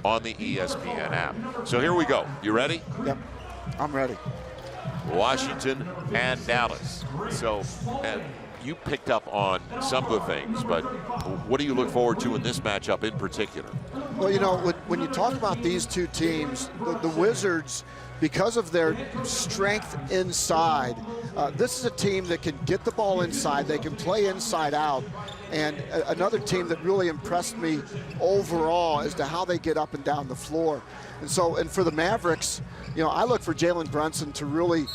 on the ESPN app. So here we go. You ready? Yep, I'm ready. Washington and Dallas. So you picked up on some of the things, but what do you look forward to in this matchup in particular? Well, you know, when you talk about these two teams, the Wizards, because of their strength inside, this is a team that can get the ball inside. They can play inside out. And another team that really impressed me overall as to how they get up and down the floor. And for the Mavericks, you know, I look for Jalen Brunson to really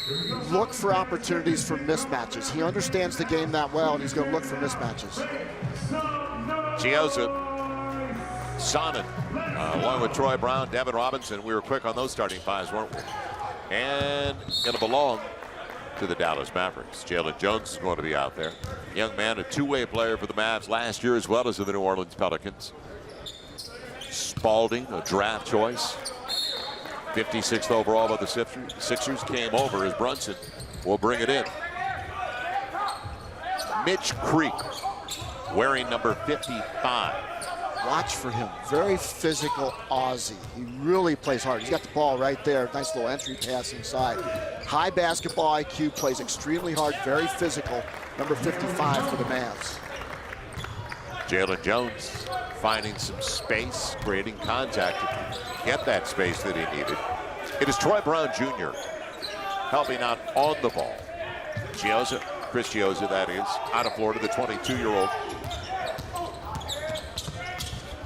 look for opportunities for mismatches. He understands the game that well, and he's going to look for mismatches. Chiozza, Sonnet, along with Troy Brown, Devin Robinson. We were quick on those starting fives, weren't we? And going to belong to the Dallas Mavericks. Jalen Jones is going to be out there. Young man, a two-way player for the Mavs last year as well as for the New Orleans Pelicans. Spalding, a draft choice. 56th overall by the Sixers, came over as Brunson will bring it in. Mitch Creek, wearing number 55. Watch for him. Very physical Aussie. He really plays hard. He's got the ball right there. Nice little entry pass inside. High basketball IQ, plays extremely hard, very physical. Number 55 for the Mavs. Jalen Jones finding some space, creating contact to get that space that he needed. It is Troy Brown Jr. helping out on the ball. Chiozza, Chris Chiozza, that is, out of Florida, the 22-year-old.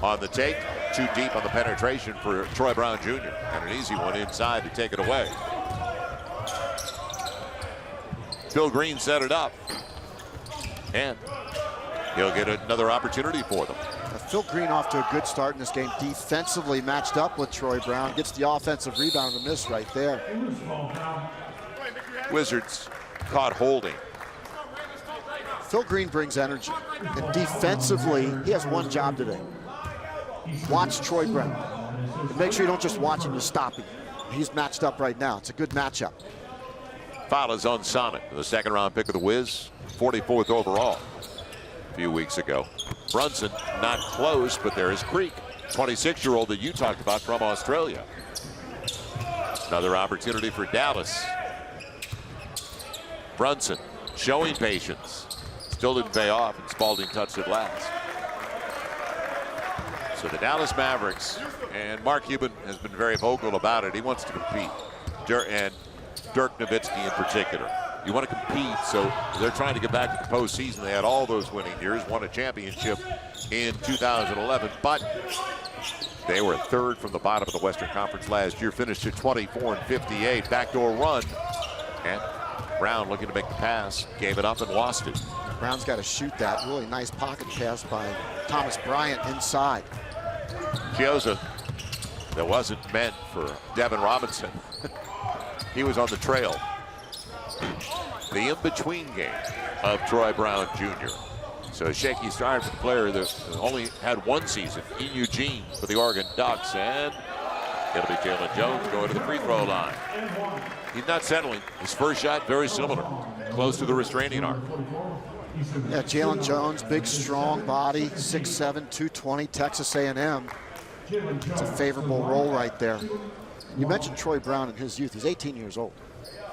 On the take, too deep on the penetration for Troy Brown Jr. And an easy one inside to take it away. Phil Green set it up. And he'll get another opportunity for them. Phil Green off to a good start in this game. Defensively matched up with Troy Brown. Gets the offensive rebound and the miss right there. Wizards caught holding. Phil Green brings energy. And defensively, he has one job today. Watch Troy Brown. And make sure you don't just watch him, you stop him. He's matched up right now. It's a good matchup. Foul is on Sonnet, the second-round pick of the Wiz, 44th overall a few weeks ago. Brunson not close, but there is Creek, 26-year-old that you talked about from Australia. Another opportunity for Dallas. Brunson showing patience. Still didn't pay off, and Spalding touched it last. So the Dallas Mavericks, and Mark Cuban has been very vocal about it. He wants to compete, and Dirk Nowitzki in particular. You want to compete, so they're trying to get back to the postseason. They had all those winning years, won a championship in 2011, but they were third from the bottom of the Western Conference last year, finished at 24-58, backdoor run, and Brown looking to make the pass, gave it up and lost it. Brown's got to shoot that. Really nice pocket pass by Thomas Bryant inside. Chiozza, that wasn't meant for Devin Robinson. He was on the trail. The in-between game of Troy Brown Jr. So a shaky start for the player that only had one season in Eugene for the Oregon Ducks, and it'll be Jalen Jones going to the free throw line. He's not settling. His first shot very similar, close to the restraining arc. Yeah, Jalen Jones, big, strong body, 6'7", 220, Texas A&M. It's a favorable role right there. You mentioned Troy Brown in his youth. He's 18 years old.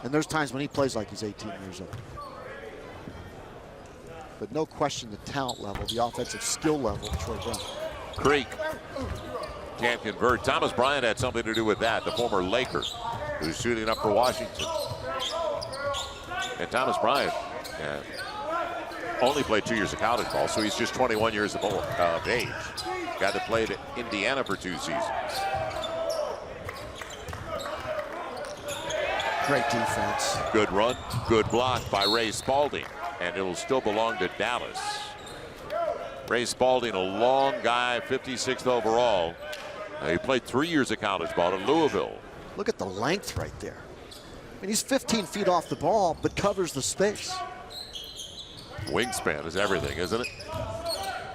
And there's times when he plays like he's 18 years old. But no question the talent level, the offensive skill level of Troy Brown. Creek can't convert. Thomas Bryant had something to do with that, the former Laker, who's shooting up for Washington. And Thomas Bryant only played 2 years of college ball, so he's just 21 years of age. Guy that played at Indiana for 2 seasons. Great defense. Good run, good block by Ray Spalding, and it'll still belong to Dallas. Ray Spalding, a long guy, 56th overall. He played 3 years of college ball at Louisville. Look at the length right there. I mean, he's 15 feet off the ball, but covers the space. Wingspan is everything, isn't it?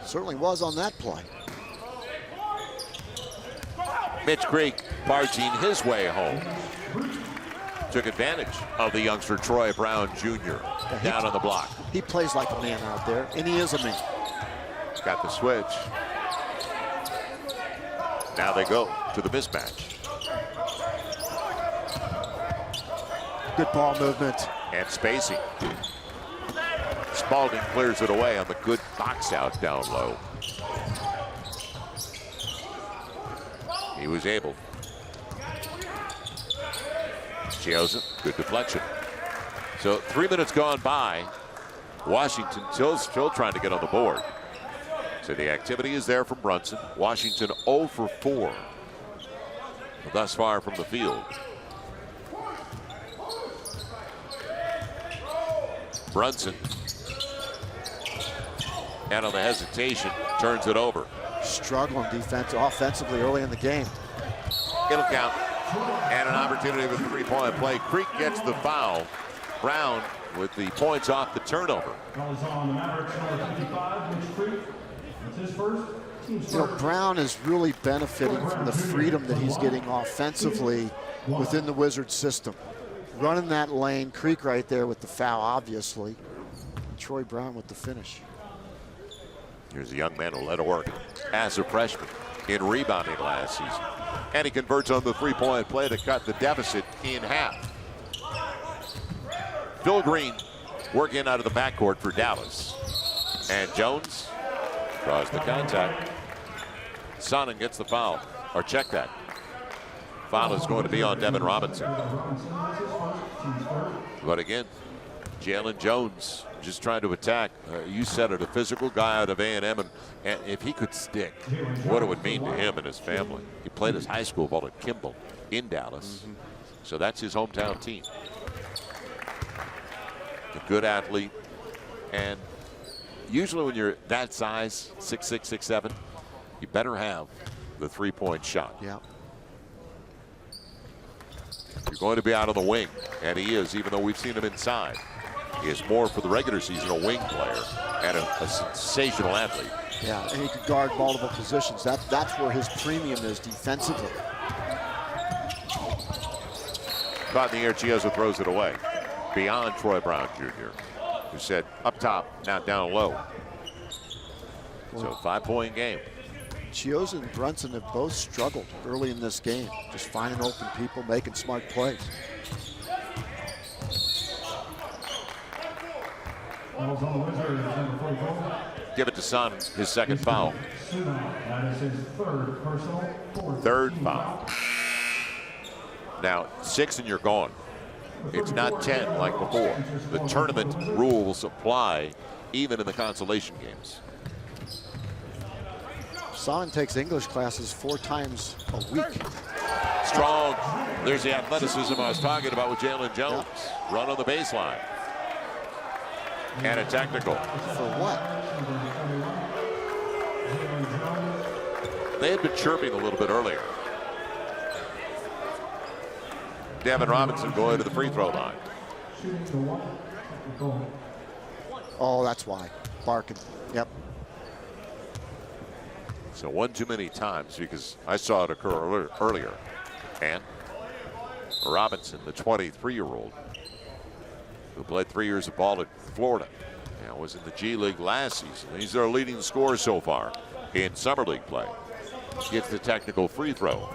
Certainly was on that play. Mitch Creek barging his way home. Took advantage of the youngster Troy Brown Jr. down on the block. He plays like a man out there, and he is a man. Got the switch. Now they go to the mismatch. Good ball movement. And spacing. Spalding clears it away on the good box out down low. He was able. Chioza, good deflection. So 3 minutes gone by. Washington still trying to get on the board. So the activity is there from Brunson. Washington 0 for 4 thus far from the field. Brunson, and on the hesitation, turns it over. Struggling offensively early in the game. It'll count. And an opportunity with 3-point play. Creek gets the foul. Brown with the points off the turnover. Calls on the Mavericks, number 55, Mitch Creek. That's his first. You know, Brown is really benefiting from the freedom that he's getting offensively within the Wizards system. Running that lane, Creek right there with the foul, obviously. Troy Brown with the finish. Here's a young man who led Oregon as a freshman in rebounding last season. And he converts on the 3-point play to cut the deficit in half. Phil Green working out of the backcourt for Dallas. And Jones draws the contact. Sonnen gets the foul, or check that. Foul is going to be on Devin Robinson. But again, Jalen Jones just trying to attack. You said it, a physical guy out of A&M, and if he could stick, what it would mean to him and his family. He played his high school ball at Kimball in Dallas. So that's his hometown team. A good athlete, and usually when you're that size, 6'6", 6'7", you better have the 3-point shot. Yeah. You're going to be out on the wing, and he is, even though we've seen him inside. He is more for the regular season a wing player and a sensational athlete. Yeah, and he can guard multiple positions. That's where his premium is defensively. Caught in the air, Chioza throws it away. Beyond Troy Brown Jr., who said up top, now down low. So 5-point game. Chioza and Brunson have both struggled early in this game, just finding open people, making smart plays. Calls on the Wizards, number 44. Give it to Son, his second foul. That is his third personal. Third foul. Now, 6 and you're gone. It's not 10 like before. The tournament rules apply even in the consolation games. Sonnen takes English classes 4 times a week. Strong. There's the athleticism I was talking about with Jalen Jones. Yep. Run on the baseline. And a technical. For what? They had been chirping a little bit earlier. Devin Robinson going to the free throw line. Oh, that's why. Barking. Yep. So one too many times because I saw it occur earlier. And Robinson, the 23-year-old, who played 3 years of ball at Florida and was in the G League last season. He's their leading scorer so far in Summer League play. Gets the technical free throw.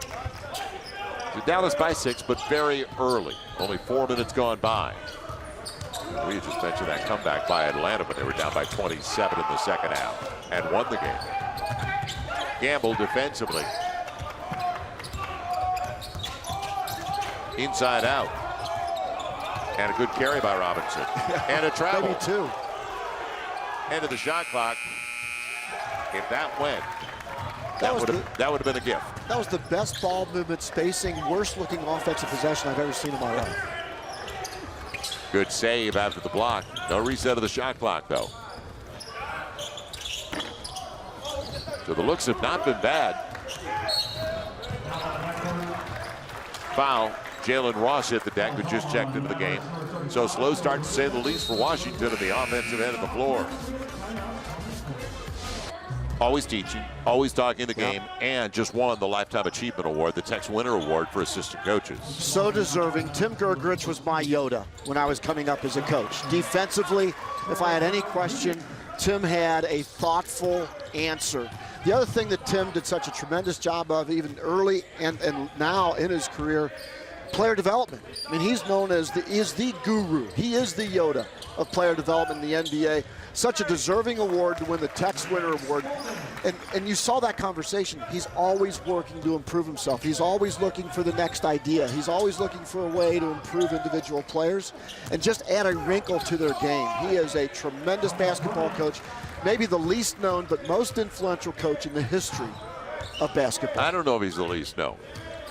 So Dallas by 6, but very early. Only 4 minutes gone by. We just mentioned that comeback by Atlanta, but they were down by 27 in the second half and won the game. Gamble defensively. Inside out. And a good carry by Robinson. And a travel. Maybe 2. End of the shot clock. If that went, that would have been a gift. That was the best ball movement spacing, worst looking offensive possession I've ever seen in my life. Good save after the block. No reset of the shot clock, though. So the looks have not been bad. Foul. Jalen Ross hit the deck, who just checked into the game. So slow start, to say the least, for Washington at the offensive end of the floor. Always teaching, always talking the game, and just won the Lifetime Achievement Award, the Tex Winter Award for assistant coaches. So deserving. Tim Gergerich was my Yoda when I was coming up as a coach. Defensively, if I had any question, Tim had a thoughtful answer. The other thing that Tim did such a tremendous job of, even early and now in his career, player development. I mean, he's known as the guru. He is the Yoda of player development in the NBA. Such a deserving award to win the Tex Winner Award. And you saw that conversation. He's always working to improve himself. He's always looking for the next idea. He's always looking for a way to improve individual players and just add a wrinkle to their game. He is a tremendous basketball coach, maybe the least known but most influential coach in the history of basketball. I don't know if he's the least known.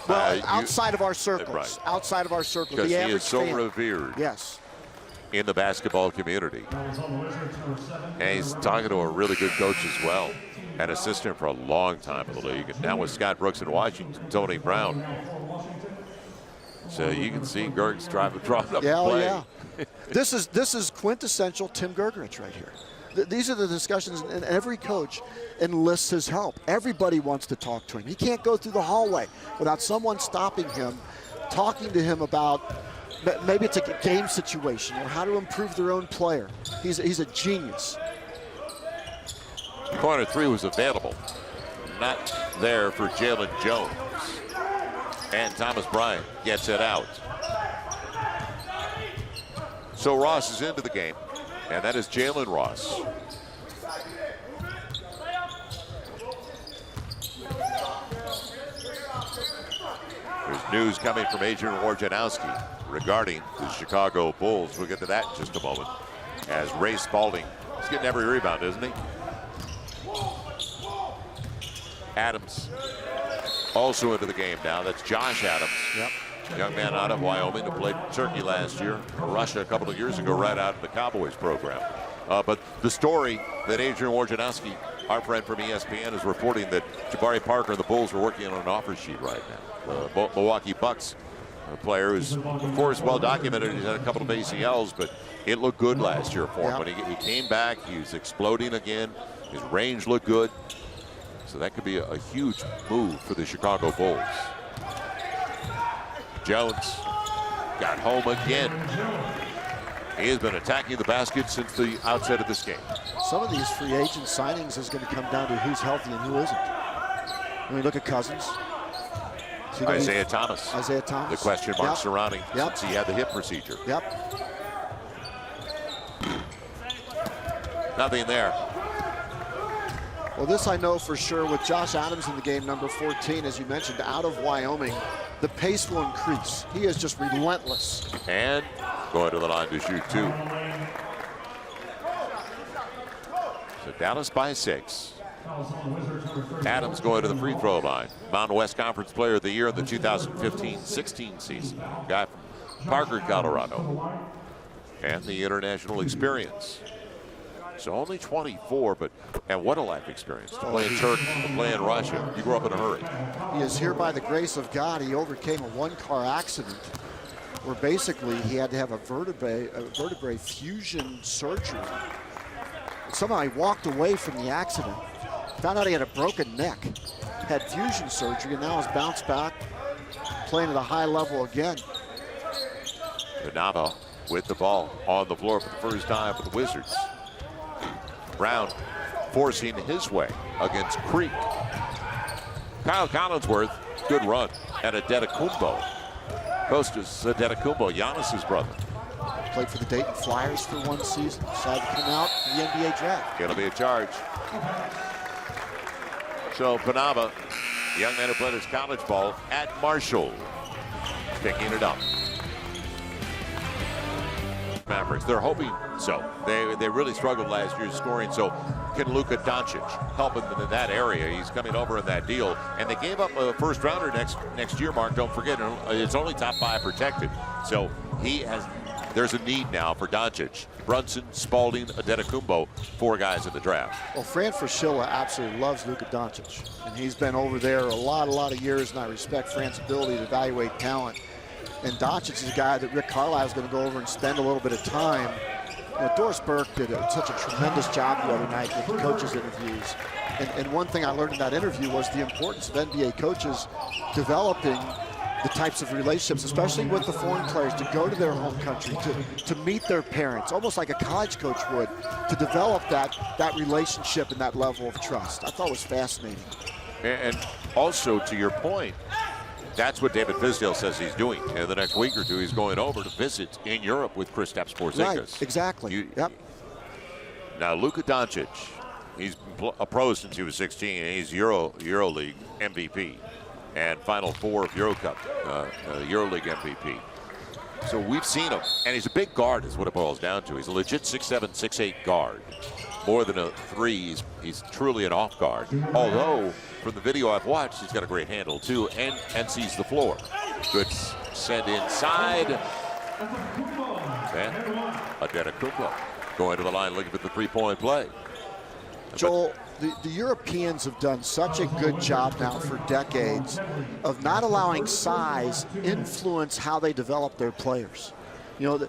Well, outside of our circles. Right. Outside of our circles. Because the he average is so fan. revered. Yes. In the basketball community. And he's talking to a really good coach as well. An assistant for a long time in the league. And now with Scott Brooks in Washington, Tony Brown. So you can see Gerg's drawing up play. Yeah. This is quintessential Tim Gergerich right here. These are the discussions, and every coach enlists his help. Everybody wants to talk to him. He can't go through the hallway without someone stopping him, talking to him about maybe it's a game situation or how to improve their own player. He's a genius. Corner three was available. Not there for Jalen Jones. And Thomas Bryant gets it out. So Ross is into the game. And that is Jalen Ross. There's news coming from Adrian Wojnarowski regarding the Chicago Bulls. We'll get to that in just a moment. As Ray Spalding is getting every rebound, isn't he? Adams also into the game now. That's Josh Adams. Yep. Young man out of Wyoming who played in Turkey last year, Russia a couple of years ago, right out of the Cowboys program. But the story that Adrian Wojnarowski, our friend from ESPN, is reporting that Jabari Parker and the Bulls are working on an offer sheet right now. The Milwaukee Bucks, a player who's, of course, well documented. He's had a couple of ACLs, but it looked good last year for him. When he came back, he was exploding again. His range looked good. So that could be a huge move for the Chicago Bulls. Jones got home again. He has been attacking the basket since the outset of this game. Some of these free agent signings is going to come down to who's healthy and who isn't. When we look at Cousins. Isaiah Thomas. The question mark surrounding since he had the hip procedure. Yep. Nothing there. Well, this I know for sure with Josh Adams in the game, number 14, as you mentioned, out of Wyoming, the pace will increase. He is just relentless. And going to the line to shoot two. So Dallas by 6. Adams going to the free throw line. Mountain West Conference Player of the Year in the 2015-16 season. Guy from Parker, Colorado. And the international experience. So only 24, and what a life experience to play in Turkey, to play in Russia. You grew up in a hurry. He is here by the grace of God. He overcame a one-car accident where basically he had to have a vertebrae fusion surgery. Somehow he walked away from the accident, found out he had a broken neck, had fusion surgery, and now has bounced back, playing at a high level again. Panama with the ball on the floor for the first time for the Wizards. Brown forcing his way against Creek. Kyle Collinsworth, good run. And Adetokounmpo. Kostas Adetokounmpo, Giannis's brother. Played for the Dayton Flyers for one season. Decided to come out in the NBA draft. It'll be a charge. So Panama, the young man who played his college ball at Marshall, picking it up. Mavericks, they're hoping so. They really struggled last year scoring, so can Luka Doncic help them in that area? He's coming over in that deal, and they gave up a first rounder next year, Mark, don't forget, it's only top 5 protected, so there's a need now for Doncic. Brunson, Spalding, Adetokounmpo, 4 guys in the draft. Well, Fran Fraschilla absolutely loves Luka Doncic, and he's been over there a lot of years, and I respect Fran's ability to evaluate talent. And Doncic is a guy that Rick Carlisle is going to go over and spend a little bit of time. You know, Doris Burke did such a tremendous job the other night with the coaches' interviews. And one thing I learned in that interview was the importance of NBA coaches developing the types of relationships, especially with the foreign players, to go to their home country, to meet their parents, almost like a college coach would, to develop that relationship and that level of trust. I thought it was fascinating. And also, to your point, that's what David Fisdale says he's doing. In the next week or two, he's going over to visit in Europe with Kristaps Porzingis. Right, exactly. Yep. Now, Luka Doncic, he's a pro since he was 16, and he's EuroLeague MVP and Final Four of Euro Cup, EuroLeague MVP. So we've seen him, and he's a big guard is what it boils down to. He's a legit 6'7", 6'8" guard. More than a 3, he's truly an off guard. Although, from the video I've watched, he's got a great handle too, and sees the floor. Good send inside. And Antetokounmpo going to the line looking for the three-point play. Joel, the Europeans have done such a good job now for decades of not allowing size influence how they develop their players. You know,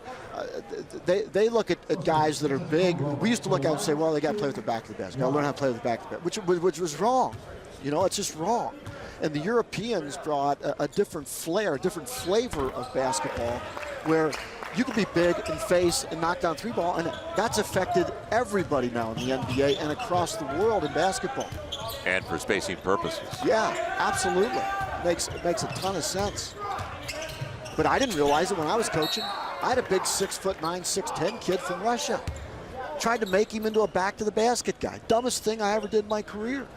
they look at guys that are big. We used to look at and say, well, they got to play with the back of the basket. Got to learn how to play with the back of the basket, which was wrong. You know, it's just wrong. And the Europeans brought a different flair, a different flavor of basketball where you can be big and face and knock down 3-ball, and that's affected everybody now in the NBA and across the world in basketball. And for spacing purposes. Yeah, absolutely. Makes a ton of sense. But I didn't realize it when I was coaching. I had a big 6'9", 6'10" kid from Russia. Tried to make him into a back-to-the-basket guy. Dumbest thing I ever did in my career.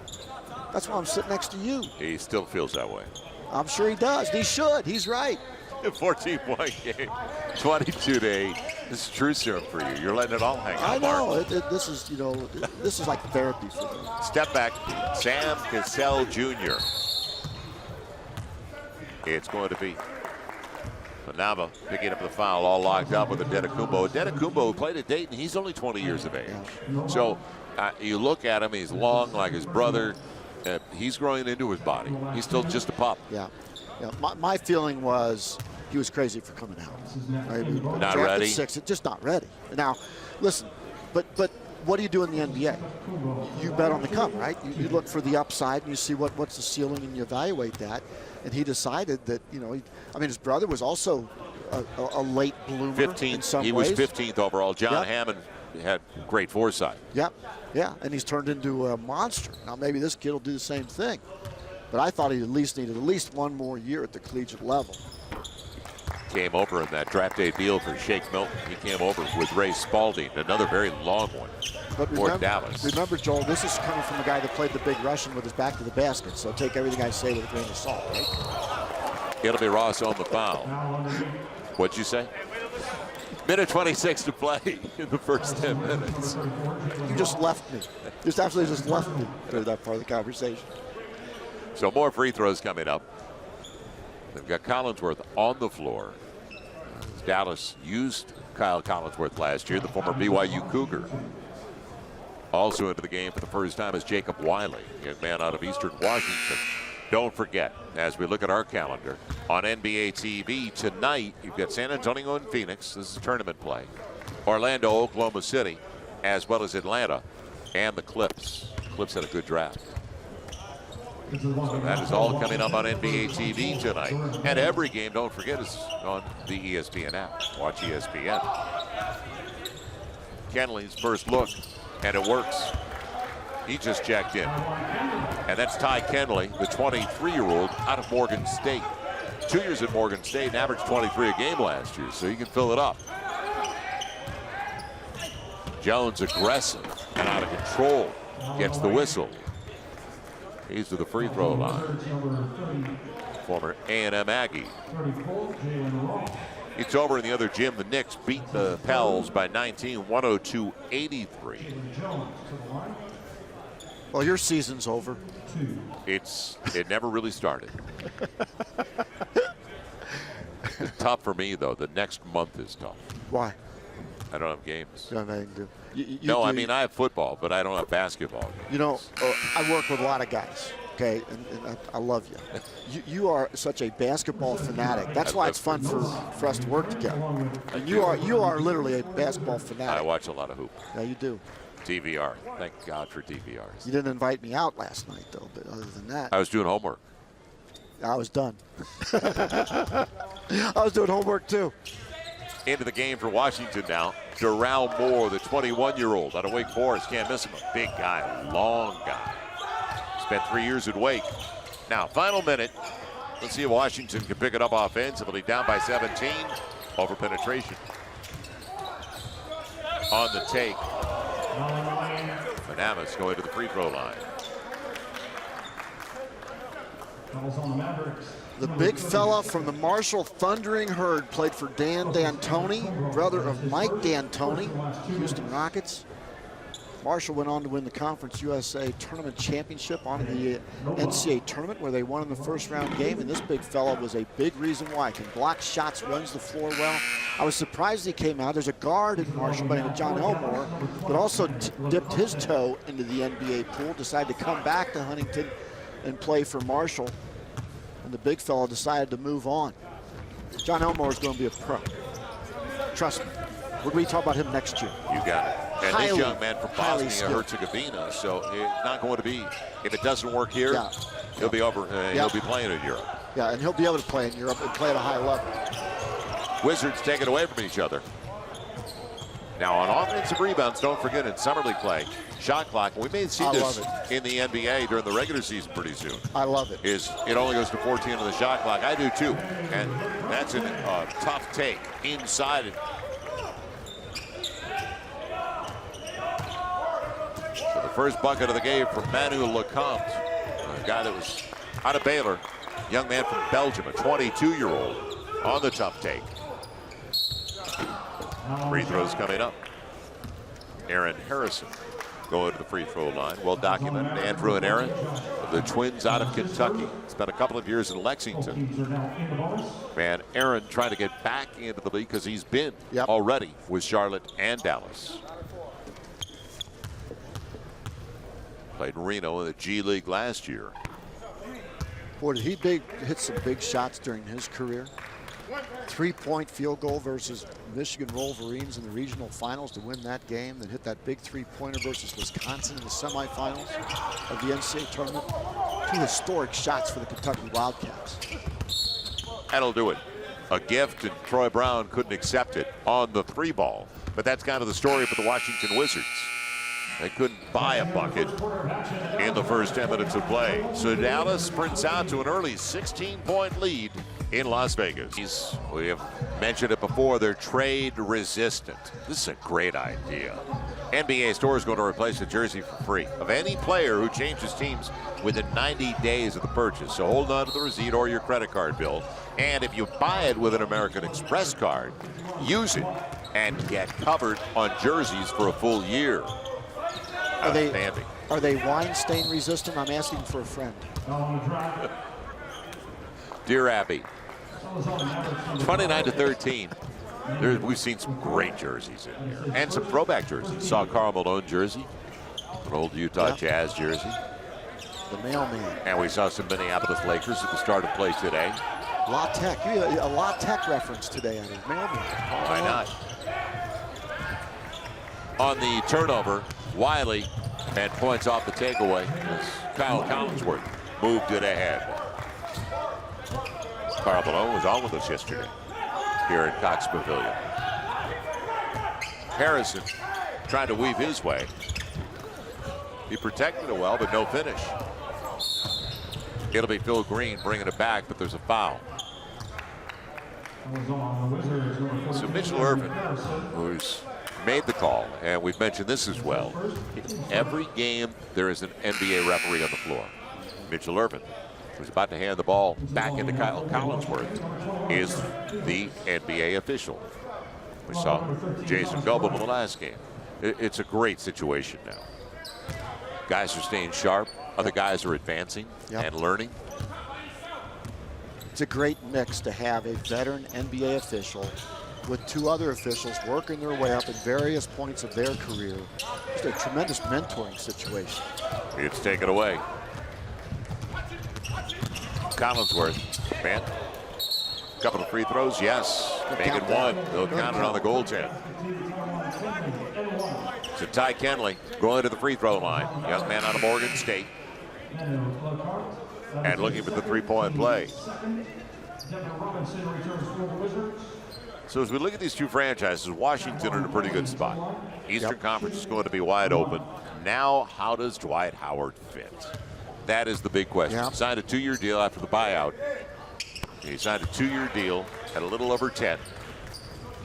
That's why I'm sitting next to you. He still feels that way. I'm sure he does. He should. He's right. A 14-point game, 22-8. This is true serum for you. You're letting it all hang out. I know. This is, you know, this is like therapy for me. Step back, Sam Cassell Jr. It's going to be Nava picking up the foul, all locked up with Antetokounmpo. Antetokounmpo played at Dayton. He's only 20 years of age. So you look at him, he's long like his brother. He's growing into his body. He's still just a pup. Yeah. My feeling was he was crazy for coming out. Right? Not ready. 6, just not ready. Now, listen, but what do you do in the NBA? You bet on the come, right? You look for the upside and you see what's the ceiling and you evaluate that. And he decided that, you know, his brother was also a late bloomer 15th, in some he ways. was 15th overall. John Hammond had great foresight. Yep, yeah, and he's turned into a monster. Now maybe this kid will do the same thing. But I thought he at least needed one more year at the collegiate level. Came over in that draft day deal for Shake Milton. He came over with Ray Spalding, another very long one for Dallas. Remember, Joel, this is coming from a guy that played the big Russian with his back to the basket, so take everything I say with a grain of salt, right? It'll be Ross on the foul. What'd you say? Minute 26 to play in the first 10 minutes. You just left me. Just absolutely just left me during that part of the conversation. So more free throws coming up. They've got Collinsworth on the floor. Dallas used Kyle Collinsworth last year, the former BYU Cougar. Also into the game for the first time is Jacob Wiley, a man out of Eastern Washington. Don't forget, as we look at our calendar, on NBA TV tonight, you've got San Antonio and Phoenix. This is tournament play. Orlando, Oklahoma City, as well as Atlanta and the Clips. Clips had a good draft. So that is all coming up on NBA TV tonight. And every game, don't forget, is on the ESPN app. Watch ESPN. Kenley's first look, and it works. He just checked in. And that's Ty Kenley, the 23-year-old out of Morgan State. 2 years at Morgan State and averaged 23 a game last year, so you can fill it up. Jones aggressive and out of control. Gets the whistle. He's to the free throw line. Former A&M Aggie. It's over in the other gym. The Knicks beat the Pels by 19, 102-83. Well, your season's over. It never really started. It's tough for me, though. The next month is tough. Why? I don't have games. You don't have anything to do. No, I mean, I have football, but I don't have basketball games. You know, I work with a lot of guys, okay, and I love you. You are such a basketball fanatic. That's why it's fun for us to work together. And you are literally a basketball fanatic. I watch a lot of hoop. Yeah, you do. DVR. Thank God for DVRs. You didn't invite me out last night, though, but other than that. I was doing homework. I was done. I was doing homework too. Into the game for Washington now. Darrell Moore, the 21-year-old out of Wake Forest. Can't miss him. A big guy, long guy. Spent 3 years at Wake. Now, final minute. Let's see if Washington can pick it up offensively. Down by 17. Over penetration. On the take. Manamas going to the free throw line. Fouls on the Mavericks. The big fella from the Marshall Thundering Herd played for Dan D'Antoni, brother of Mike D'Antoni, Houston Rockets. Marshall went on to win the Conference USA Tournament Championship on the NCAA tournament where they won in the first round game, and this big fella was a big reason why. Can block shots, runs the floor well. I was surprised he came out. There's a guard at Marshall by the name of John Elmore, but also dipped his toe into the NBA pool, decided to come back to Huntington and play for Marshall. And the big fella decided to move on. John Elmore is going to be a pro. Trust me. We're going to talk about him next year. You got it. And this young man from highly Bosnia-Herzegovina, so it's not going to be, if it doesn't work here, he'll be over, he'll be playing in Europe. Yeah, and he'll be able to play in Europe and play at a high level. Wizards take it away from each other. Now on offensive rebounds, don't forget in summer league play, shot clock. We may see this in the NBA during the regular season pretty soon. I love it. It only goes to 14 on the shot clock. I do too, and that's a tough take inside it. So the first bucket of the game from Manu Lecomte, a guy that was out of Baylor, young man from Belgium, a 22-year-old on the tough take. Free throws coming up. Aaron Harrison going to the free throw line. Well documented. Andrew and Aaron, the twins out of Kentucky. Spent a couple of years in Lexington. And Aaron trying to get back into the league because he's been already with Charlotte and Dallas. Played in Reno in the G League last year. Boy, did he hit some big shots during his career. 3-point field goal versus Michigan Wolverines in the regional finals to win that game, then hit that big 3-pointer versus Wisconsin in the semifinals of the NCAA tournament. 2 historic shots for the Kentucky Wildcats. That'll do it. A gift, and Troy Brown couldn't accept it on the 3-ball. But that's kind of the story for the Washington Wizards. They couldn't buy a bucket in the first 10 minutes of play. So Dallas sprints out to an early 16-point lead in Las Vegas. We have mentioned it before, they're trade resistant. This is a great idea. NBA Store is going to replace a jersey for free of any player who changes teams within 90 days of the purchase. So hold on to the receipt or your credit card bill. And if you buy it with an American Express card, use it and get covered on jerseys for a full year. Are they wine stain resistant? I'm asking for a friend. Dear Abby, 29-13. We've seen some great jerseys in here and some throwback jerseys. Saw Karl Malone jersey, an old Utah Jazz jersey. The mailman. And we saw some Minneapolis Lakers at the start of play today. La Tech. You had a La Tech reference today on his mailman. Why not? On the turnover, Wiley and points off the takeaway as Kyle Collinsworth moved it ahead. Karl Malone was on with us yesterday here at Cox Pavilion. Harrison trying to weave his way. He protected it well, but no finish. It'll be Phil Green bringing it back, but there's a foul. So Mitchell Irvin, who's made the call, and we've mentioned this as well. In every game, there is an NBA referee on the floor. Mitchell Irvin, who's about to hand the ball back into Kyle Collinsworth, is the NBA official. We saw Jason Goldblum in the last game. It's a great situation now. Guys are staying sharp. Other guys are advancing and learning. It's a great mix to have a veteran NBA official with 2 other officials working their way up at various points of their career. Just a tremendous mentoring situation. It's taken away. Collinsworth, man. Couple of free throws, yes. Making 1. They'll count it on the goaltend. So Ty Kenley going to the free throw line. Young man out of Morgan State. and looking for the three-point play. Devin Robinson returns for the Wizards. So as we look at these two franchises, Washington in a pretty good spot. Eastern Conference is going to be wide open. Now, how does Dwight Howard fit? That is the big question. Yeah. Signed a 2-year deal after the buyout. He signed a 2-year deal at a little over 10.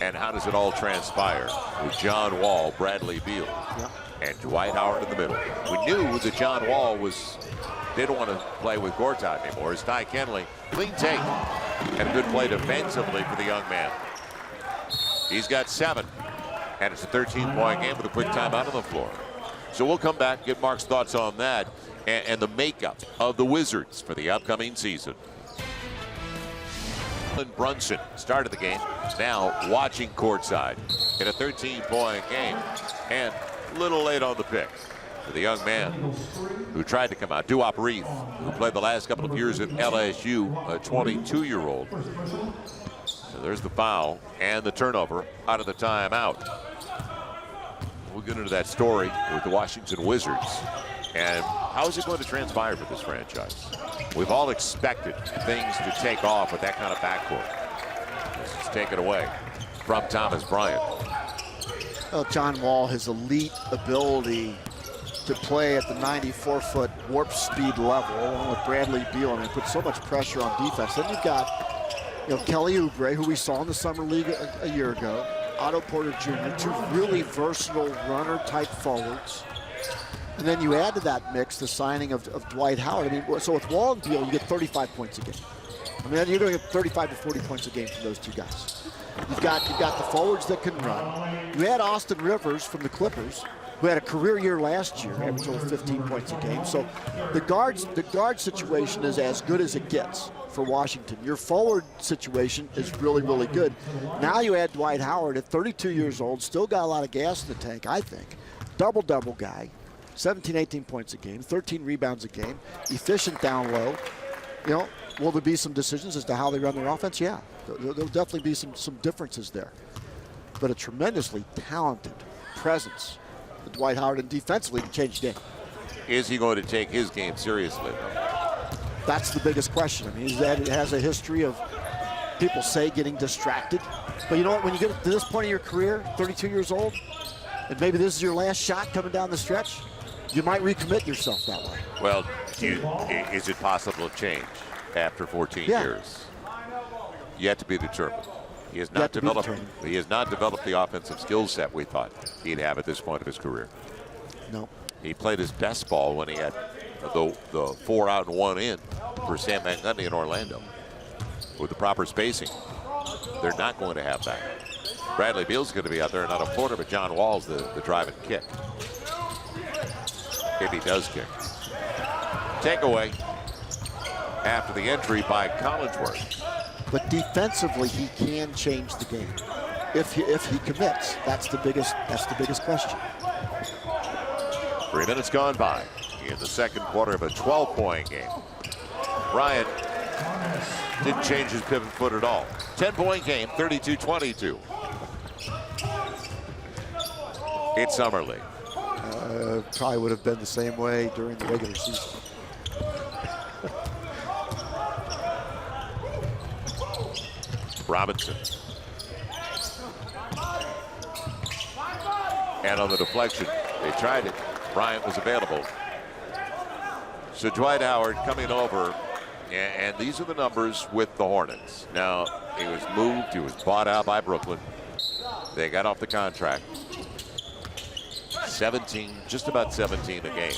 And how does it all transpire with John Wall, Bradley Beal, and Dwight Howard in the middle? We knew that John Wall didn't want to play with Gortat anymore. It's Ty Kenley, clean take, and a good play defensively for the young man. He's got 7, and it's a 13-point game with a quick timeout on the floor. So we'll come back, get Mark's thoughts on that and the makeup of the Wizards for the upcoming season. Brunson started the game, now watching courtside in a 13-point game, and a little late on the pick for the young man who tried to come out. Duop Reith, who played the last couple of years at LSU, a 22-year-old. So there's the foul and the turnover out of the timeout. We'll get into that story with the Washington Wizards. And how is it going to transpire for this franchise? We've all expected things to take off with that kind of backcourt. This is taken away from Thomas Bryant. Well, John Wall, his elite ability to play at the 94-foot warp speed level, along with Bradley Beal, and put so much pressure on defense. Then you've got, Kelly Oubre, who we saw in the summer league a year ago, Otto Porter Jr., 2 really versatile runner-type forwards. And then you add to that mix the signing of Dwight Howard. I mean, so with Wall and Beal, you get 35 points a game. I mean, you're going to get 35 to 40 points a game from those two guys. You've got the forwards that can run. You had Austin Rivers from the Clippers, who had a career year last year, averaged over 15 points a game. So the guard situation is as good as it gets for Washington. Your forward situation is really, really good. Now you add Dwight Howard at 32 years old, still got a lot of gas in the tank, I think. Double-double guy, 17, 18 points a game, 13 rebounds a game, efficient down low. Will there be some decisions as to how they run their offense? Yeah, there'll definitely be some differences there. But a tremendously talented presence with Dwight Howard, and defensively to change the game. Is he going to take his game seriously, though? That's the biggest question. I mean, it has a history of people say getting distracted. But you know what? When you get to this point of your career, 32 years old, and maybe this is your last shot coming down the stretch, you might recommit yourself that way. Well, is it possible to change after 14 years? Yet to be determined. He has not developed the offensive skill set we thought he'd have at this point of his career. No. He played his best ball when he had the 4 out and 1 in for Sam Van Gundy in Orlando. With the proper spacing, they're not going to have that. Bradley Beal's going to be out there, not a floater, but John Wall's the drive and kick. If he does kick. Takeaway after the entry by Collinsworth. But defensively, he can change the game if he commits. That's the biggest question. 3 minutes gone by in the second quarter of a 12-point game. Bryant didn't change his pivot foot at all. 10-point game, 32-22. It's Summer League. Probably would have been the same way during the regular season. Robinson. And on the deflection, they tried it. Bryant was available. So Dwight Howard coming over, and these are the numbers with the Hornets. Now, he was moved, he was bought out by Brooklyn. They got off the contract. 17, just about 17 a game.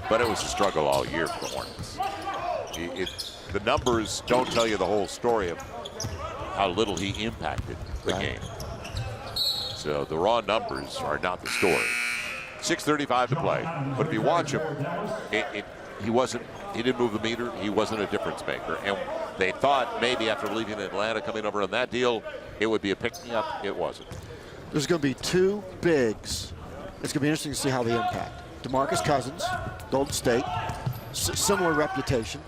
But it was a struggle all year for the Hornets. The numbers don't tell you the whole story of how little he impacted the game. So the raw numbers are not the story. 6:35 to play. But if you watch him, he didn't move the meter. He wasn't a difference maker. And they thought maybe after leaving Atlanta, coming over on that deal, it would be a pick-me-up. It wasn't. There's going to be 2 bigs. It's going to be interesting to see how they impact. DeMarcus Cousins, Golden State, similar reputation.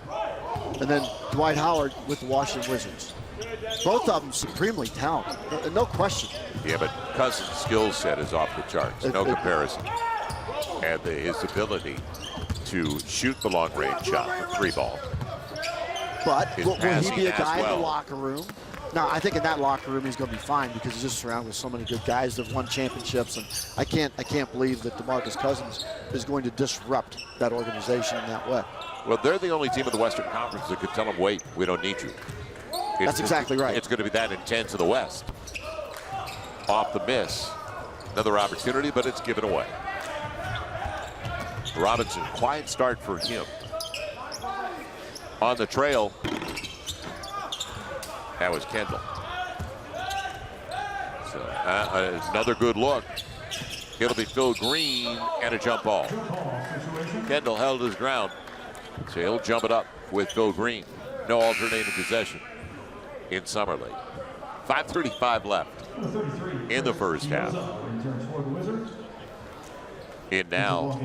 And then Dwight Howard with the Washington Wizards. Both of them supremely talented, no question. Yeah, but Cousins' skill set is off the charts, no comparison. And his ability to shoot the long-range shot for 3 ball. But His will he passing be a as guy in well. the locker room? No, I think in that locker room he's going to be fine because he's just surrounded with so many good guys that have won championships, and I can't believe that DeMarcus Cousins is going to disrupt that organization in that way. Well, they're the only team in the Western Conference that could tell them, wait, we don't need you. That's exactly right. It's going to be that intense in the West. Off the miss. Another opportunity, but it's given away. Robinson, quiet start for him. On the trail, that was Kendall. So another good look. It'll be Phil Green and a jump ball. Kendall held his ground, so he'll jump it up with Phil Green. No alternating possession in Summer League. 5:35 left in the first half. In now.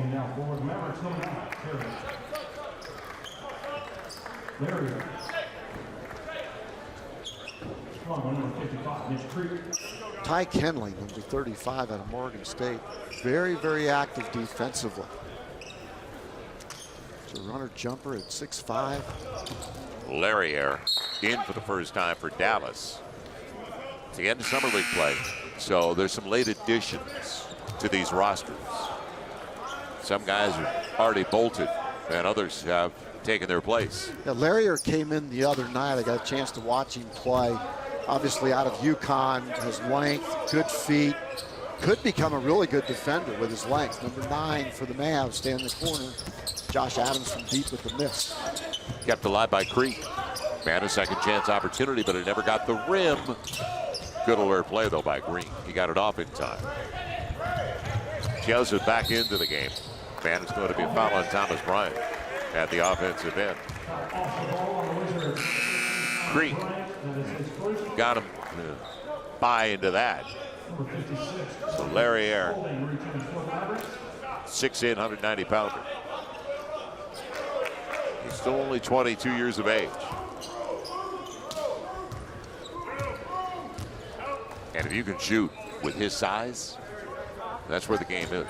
Ty Kenley, number 35 out of Morgan State. Very, very active defensively. It's a runner jumper at 6'5". Larriere in for the first time for Dallas. It's the end of Summer League play, so there's some late additions to these rosters. Some guys are already bolted, and others have taken their place. Yeah, Larriere came in the other night. I got a chance to watch him play. Obviously out of UConn, has length, good feet, could become a really good defender with his length. Number 9 for the Mavs, stay in the corner. Josh Adams from deep with the miss. Kept alive by Creek. Man, a second chance opportunity, but it never got the rim. Good alert play, though, by Green. He got it off in time. Joseph back into the game. Man, it's going to be a foul on Thomas Bryant at the offensive end. Creek got him to buy into that. So Larriere, 6'8", 190-pounder. He's still only 22 years of age. And if you can shoot with his size, that's where the game is.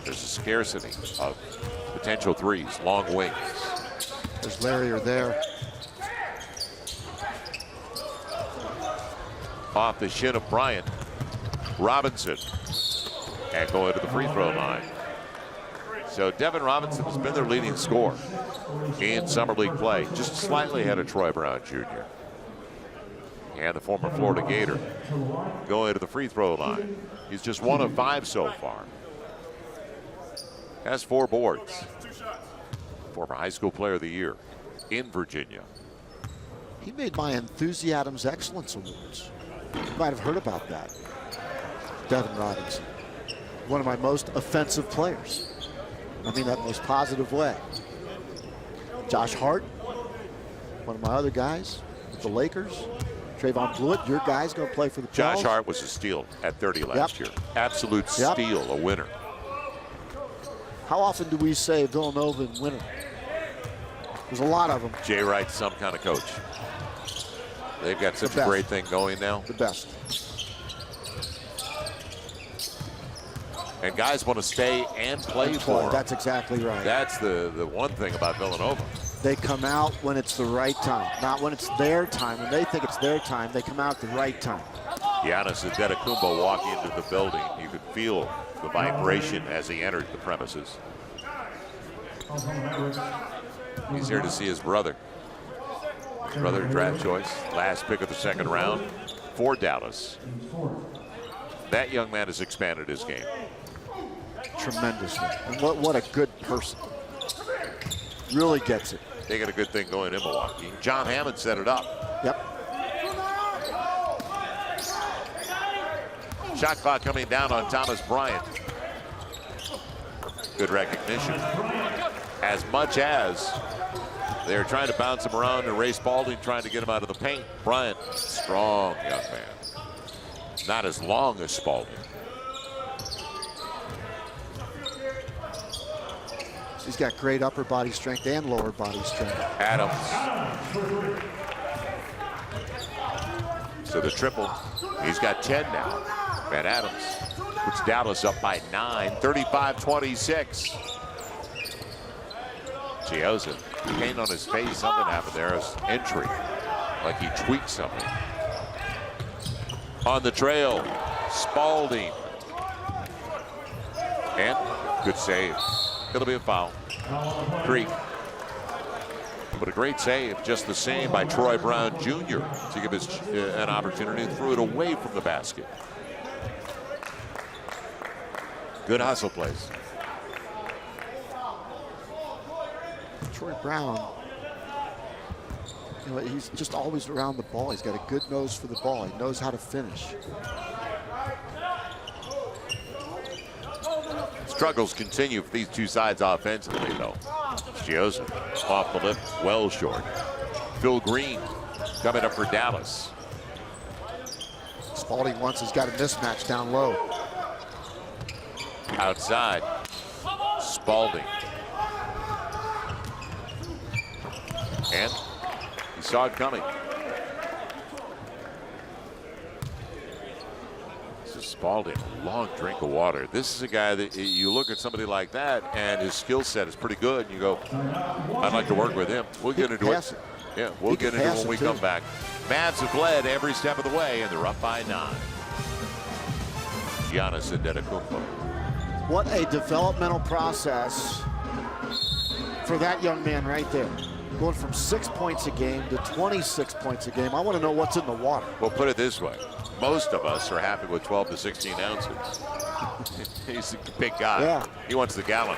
There's a scarcity of potential threes, long wings. There's Larriere there. Off the shin of Bryant. Robinson. And going to the free throw line. So Devin Robinson has been their leading scorer in Summer League play, just slightly ahead of Troy Brown Jr. And the former Florida Gator going to the free throw line. He's just 1 of 5 so far. Has 4 boards. Former high school player of the year in Virginia. He made my Enthusiasm's Excellence Awards. You might have heard about that. Devin Robinson. One of my most offensive players. I mean that in the most positive way. Josh Hart, one of my other guys with the Lakers. Trayvon Blewett, your guy's going to play for the 12. Josh Hart was a steal at 30 last year. Absolute steal, a winner. How often do we say Villanova and winner? There's a lot of them. Jay Wright's some kind of coach. They've got such a great thing going now. The best. And guys want to stay and play for them. That's exactly right. That's the one thing about Villanova. They come out when it's the right time, not when it's their time. When they think it's their time, they come out at the right time. Giannis Antetokounmpo walking into the building. You could feel the vibration as he entered the premises. He's here to see his brother. His brother, draft choice, last pick of the 2nd round for Dallas. That young man has expanded his game tremendously. And what a good person. Really gets it. They got a good thing going in Milwaukee. John Hammond set it up. Yep. Shot clock coming down on Thomas Bryant. Good recognition. As much as they're trying to bounce him around and Ray Spalding trying to get him out of the paint. Bryant, strong young man. Not as long as Spalding. He's got great upper body strength and lower body strength. Adams. So the triple, he's got 10 now. And Adams puts Dallas up by 9, 35-26. Chioza, pain on his face, something happened there. His entry, like he tweaked something. On the trail, Spalding. And good save. It'll be a foul. Creek. But a great save, just the same, by Troy Brown Jr. to give us an opportunity to throw it away from the basket. Good hustle plays. Troy Brown, you know, he's just always around the ball. He's got a good nose for the ball. He knows how to finish. Struggles continue for these two sides offensively, though. Chioza off the lip, well short. Phil Green coming up for Dallas. Spalding once has got a mismatch down low. Outside, Spalding. And he saw it coming. This is Spalding, a long drink of water. This is a guy that you look at somebody like that and his skill set is pretty good. And you go, I'd like to work with him. We'll get into it. Yeah, we'll get into it when we come back. Mavs have led every step of the way, and they're up by 9. Giannis Antetokounmpo. What a developmental process for that young man right there. Going from 6 points a game to 26 points a game. I want to know what's in the water. Well, put it this way. Most of us are happy with 12 to 16 ounces. He's a big guy. Yeah. He wants the gallon.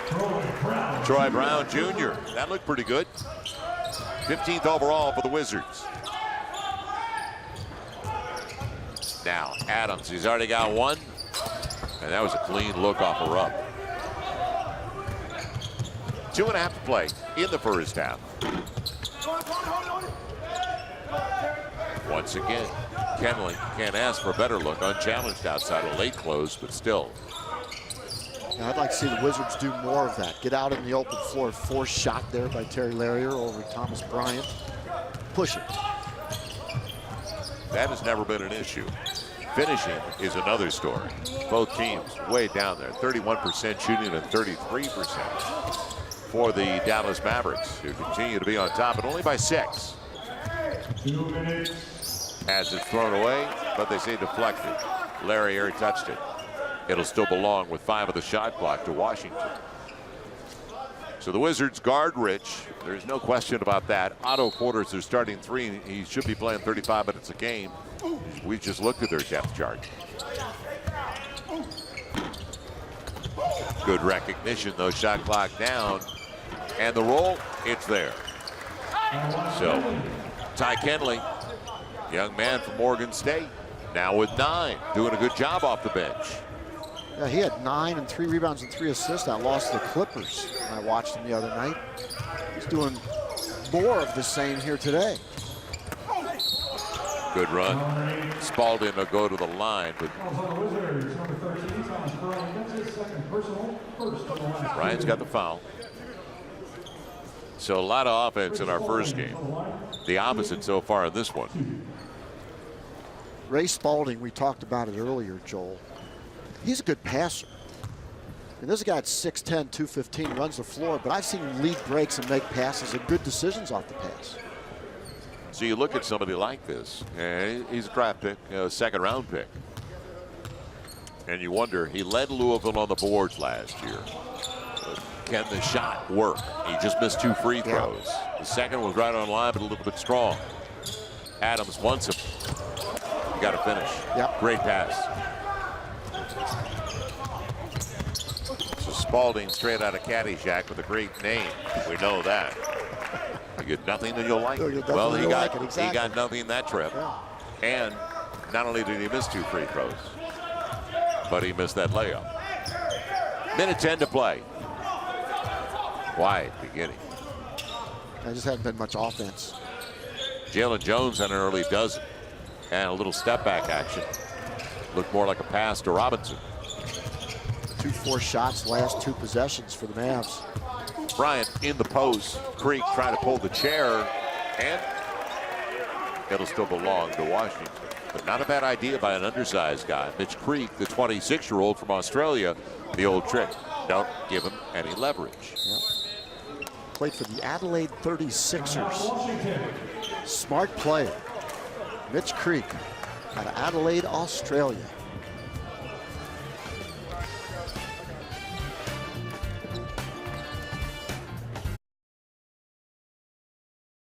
Troy Brown Jr. That looked pretty good. 15th overall for the Wizards. Now, Adams, he's already got one. And that was a clean look off a rub. 2.5 to play in the first half. Once again, Kenley can't ask for a better look. Unchallenged outside, a late close, but still. Now, I'd like to see the Wizards do more of that. Get out in the open floor. Forced shot there by Terry Larrier over Thomas Bryant. Push it. That has never been an issue. Finishing is another story. Both teams way down there. 31% shooting and 33% for the Dallas Mavericks, who continue to be on top, but only by 6. 2 minutes. As it's thrown away, but they say deflected. Larrier touched it. It'll still belong with 5 of the shot clock to Washington. So the Wizards guard Rich. There's no question about that. Otto Porter's their starting 3. He should be playing 35 minutes a game. We just looked at their depth chart. Good recognition, though. Shot clock down. And the roll, it's there. So Ty Kenley, young man from Oregon State, now with 9, doing a good job off the bench. Yeah, he had 9 and 3 rebounds and 3 assists. I lost the Clippers when I watched him the other night. He's doing more of the same here today. Good run. Spalding will go to the line, but Ryan's got the foul. So a lot of offense in our first game. The opposite so far in this one. Ray Spalding, we talked about it earlier, Joel. He's a good passer. And this is a guy at 6'10", 215, runs the floor, but I've seen him lead breaks and make passes and good decisions off the pass. So you look at somebody like this, and he's a draft pick, second-round pick. And you wonder, he led Louisville on the boards last year. Can the shot work? He just missed 2 free throws. The second was right on line, but a little bit strong. Adams wants him. You got to finish. Yep. Great pass. So Spalding straight out of Caddyshack with a great name. We know that. You get nothing and you'll like it. Well, he got nothing that trip. Yeah. And not only did he miss 2 free throws, but he missed that layup. Minute 10 to play. Quiet beginning. There just hasn't been much offense. Jalen Jones had an early dozen and a little step back action. Looked more like a pass to Robinson. 2 forced shots last 2 possessions for the Mavs. Bryant in the post. Creek trying to pull the chair, and it'll still belong to Washington. But not a bad idea by an undersized guy. Mitch Creek, the 26-year-old from Australia. The old trick, don't give him any leverage. Yep. played for the Adelaide 36ers. Smart player. Mitch Creek out of Adelaide, Australia.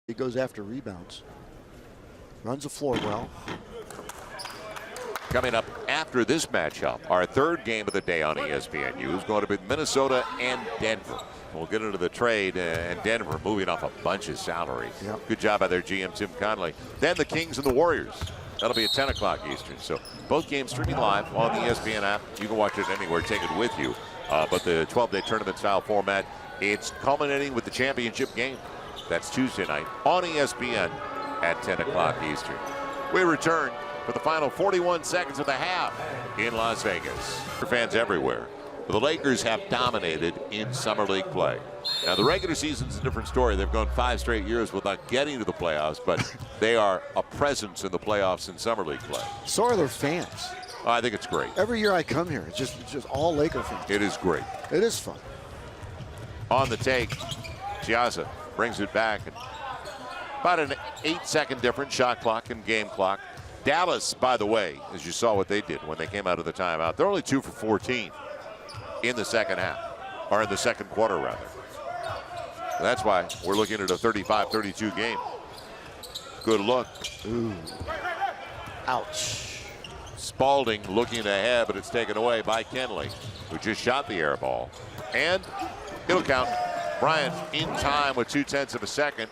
He goes after rebounds. Runs the floor well. Coming up after this matchup, our third game of the day on ESPNU is going to be Minnesota and Denver. We'll get into the trade, and Denver moving off a bunch of salary. Yep. Good job by their GM, Tim Conley. Then the Kings and the Warriors. That'll be at 10 o'clock Eastern. So both games streaming live on the ESPN app. You can watch it anywhere, take it with you. But the 12-day tournament style format, it's culminating with the championship game. That's Tuesday night on ESPN at 10 o'clock Eastern. We return for the final 41 seconds of the half in Las Vegas. For fans everywhere, the Lakers have dominated in Summer League play. Now, the regular season's a different story. They've gone 5 straight years without getting to the playoffs, but they are a presence in the playoffs in Summer League play. So are their fans. I think it's great. Every year I come here, it's just all Laker fans. It is great. It is fun. On the take, Chiazza brings it back. And about an 8-second difference, shot clock and game clock. Dallas, by the way, as you saw what they did when they came out of the timeout, they're only 2 for 14 in the second half, or in the second quarter, rather. That's why we're looking at a 35-32 game. Good look. Ooh. Ouch. Spalding looking ahead, but it's taken away by Kenley, who just shot the air ball. And it'll count. Bryant in time with 0.2 of a second.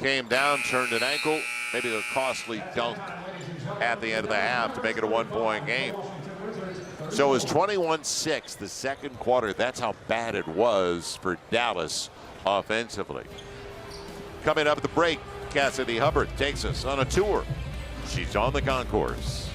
Came down, turned an ankle, maybe a costly dunk at the end of the half to make it a 1-point game. So it was 21-6 the second quarter. That's how bad it was for Dallas offensively. Coming up at the break, Cassidy Hubbard takes us on a tour. She's on the concourse.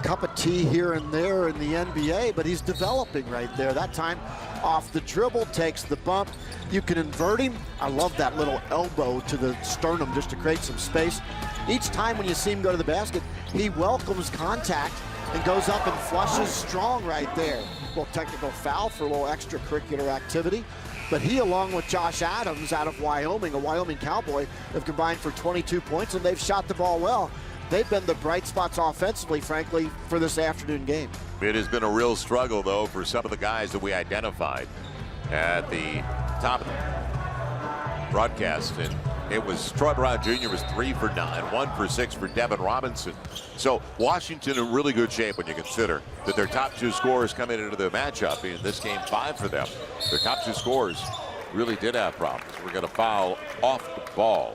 Cup of tea here and there in the NBA, but he's developing right there. That time off the dribble, takes the bump. You can invert him. I love that little elbow to the sternum just to create some space. Each time when you see him go to the basket, he welcomes contact and goes up and flushes strong right there. A little technical foul for a little extracurricular activity. But he, along with Josh Adams out of Wyoming, a Wyoming Cowboy, have combined for 22 points, and they've shot the ball well. They've been the bright spots offensively, frankly, for this afternoon game. It has been a real struggle, though, for some of the guys that we identified at the top of the broadcast. And it was Troy Brown Jr. was 3 for 9, 1 for 6 for Devin Robinson. So Washington in really good shape when you consider that their top 2 scorers coming into the matchup in this game 5 for them. Their top 2 scorers really did have problems. We're going to foul off the ball.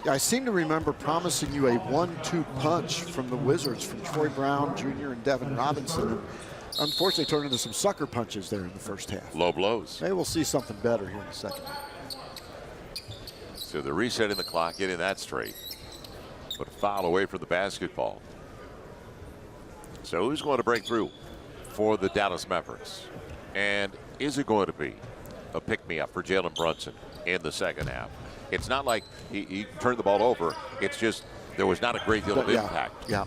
I seem to remember promising you a 1-2 punch from the Wizards, from Troy Brown Jr. and Devin Robinson. And unfortunately, turned into some sucker punches there in the first half. Low blows. Maybe we'll see something better here in a second. So they're resetting the clock, getting that straight. But a foul away from the basketball. So who's going to break through for the Dallas Mavericks? And is it going to be a pick-me-up for Jalen Brunson in the second half? It's not like he turned the ball over. It's just there was not a great deal of impact. Yeah.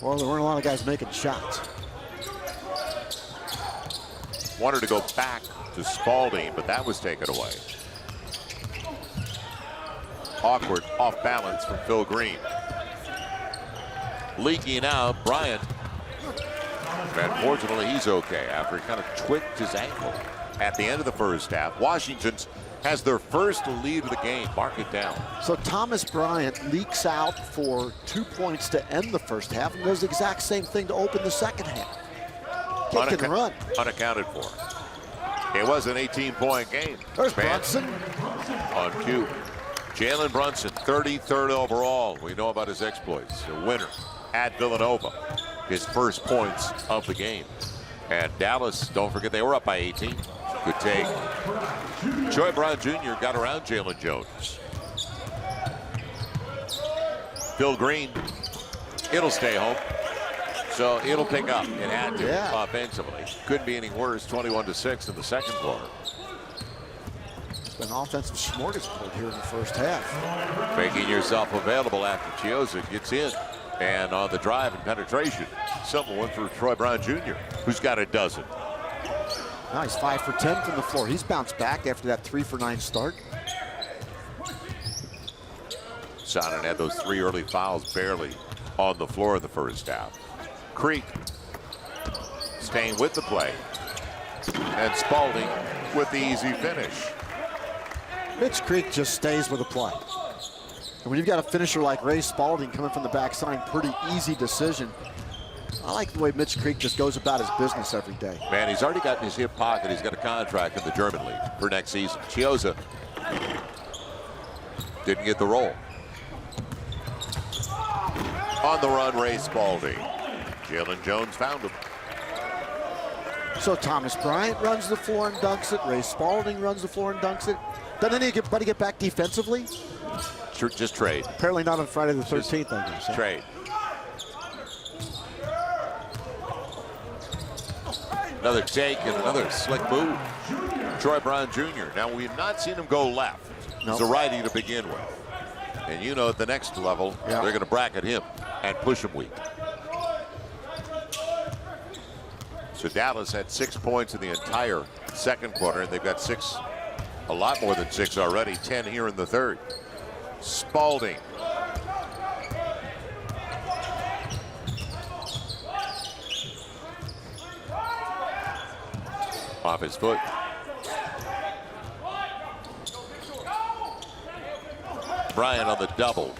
Well, there weren't a lot of guys making shots. Wanted to go back to Spalding, but that was taken away. Awkward, off balance from Phil Green. Leaking out, Bryant. And fortunately, he's okay after he kind of tweaked his ankle at the end of the first half. Washington has their first lead of the game. Mark it down. So Thomas Bryant leaks out for 2 points to end the first half and does the exact same thing to open the second half. Kick and run. Unaccounted for. It was an 18-point game. There's Brunson. On cue. Jalen Brunson, 33rd overall. We know about his exploits. A winner at Villanova. His first points of the game. And Dallas, don't forget, they were up by 18. Good take. Troy Brown Jr. got around Jalen Jones. Phil Green, it'll stay home. So it'll pick up. It had to offensively. Couldn't be any worse. 21-6 in the second quarter. It's been offensive smorgasbord here in the first half. Making yourself available after Chiozza gets in. And on the drive and penetration, Someone for Troy Brown Jr., who's got a dozen. Nice, 5 for 10 from the floor. He's bounced back after that 3 for 9 start. Sonnen had those 3 early fouls barely on the floor in the first half. Creek staying with the play. And Spalding with the easy finish. Mitch Creek just stays with the play. And when you've got a finisher like Ray Spalding coming from the backside, pretty easy decision. I like the way Mitch Creek just goes about his business every day. Man, he's already got in his hip pocket. He's got a contract in the German league for next season. Chiozza didn't get the roll. On the run, Ray Spalding. Jalen Jones found him. So Thomas Bryant runs the floor and dunks it. Ray Spalding runs the floor and dunks it. Doesn't anybody get back defensively? Just trade. Apparently not on Friday the 13th, I guess. Huh? Trade. Another take and another slick move. Troy Brown Jr. Now, we've not seen him go left. He's a righty to begin with. And you know at the next level, they're going to bracket him and push him weak. So Dallas had 6 points in the entire second quarter, and they've got 6, a lot more than 6 already, 10 here in the third. Spalding. Off his foot. Bryant on the double.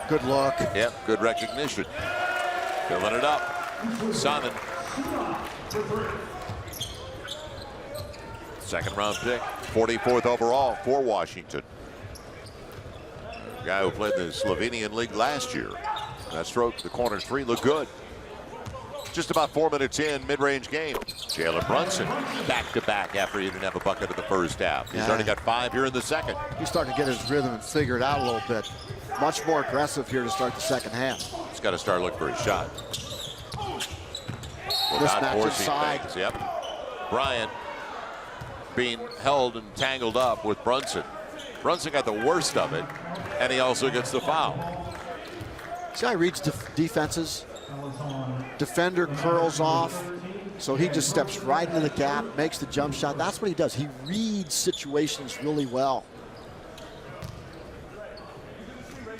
Good look. Yep, good recognition. Filling it up. Sonnen. Second round pick. 44th overall for Washington. The guy who played in the Slovenian league last year. That stroke, the corner 3 looked good. Just about 4 minutes in, mid-range game. Jalen Brunson back-to-back after he didn't have a bucket in the first half. He's already got 5 here in the second. He's starting to get his rhythm and figure it out a little bit. Much more aggressive here to start the second half. He's got to start looking for his shot. Mismatch inside. Things. Yep. Bryant being held and tangled up with Brunson. Brunson got the worst of it, and he also gets the foul. This guy reads defenses. Defender curls off, so he just steps right into the gap, makes the jump shot. That's what he does. He reads situations really well.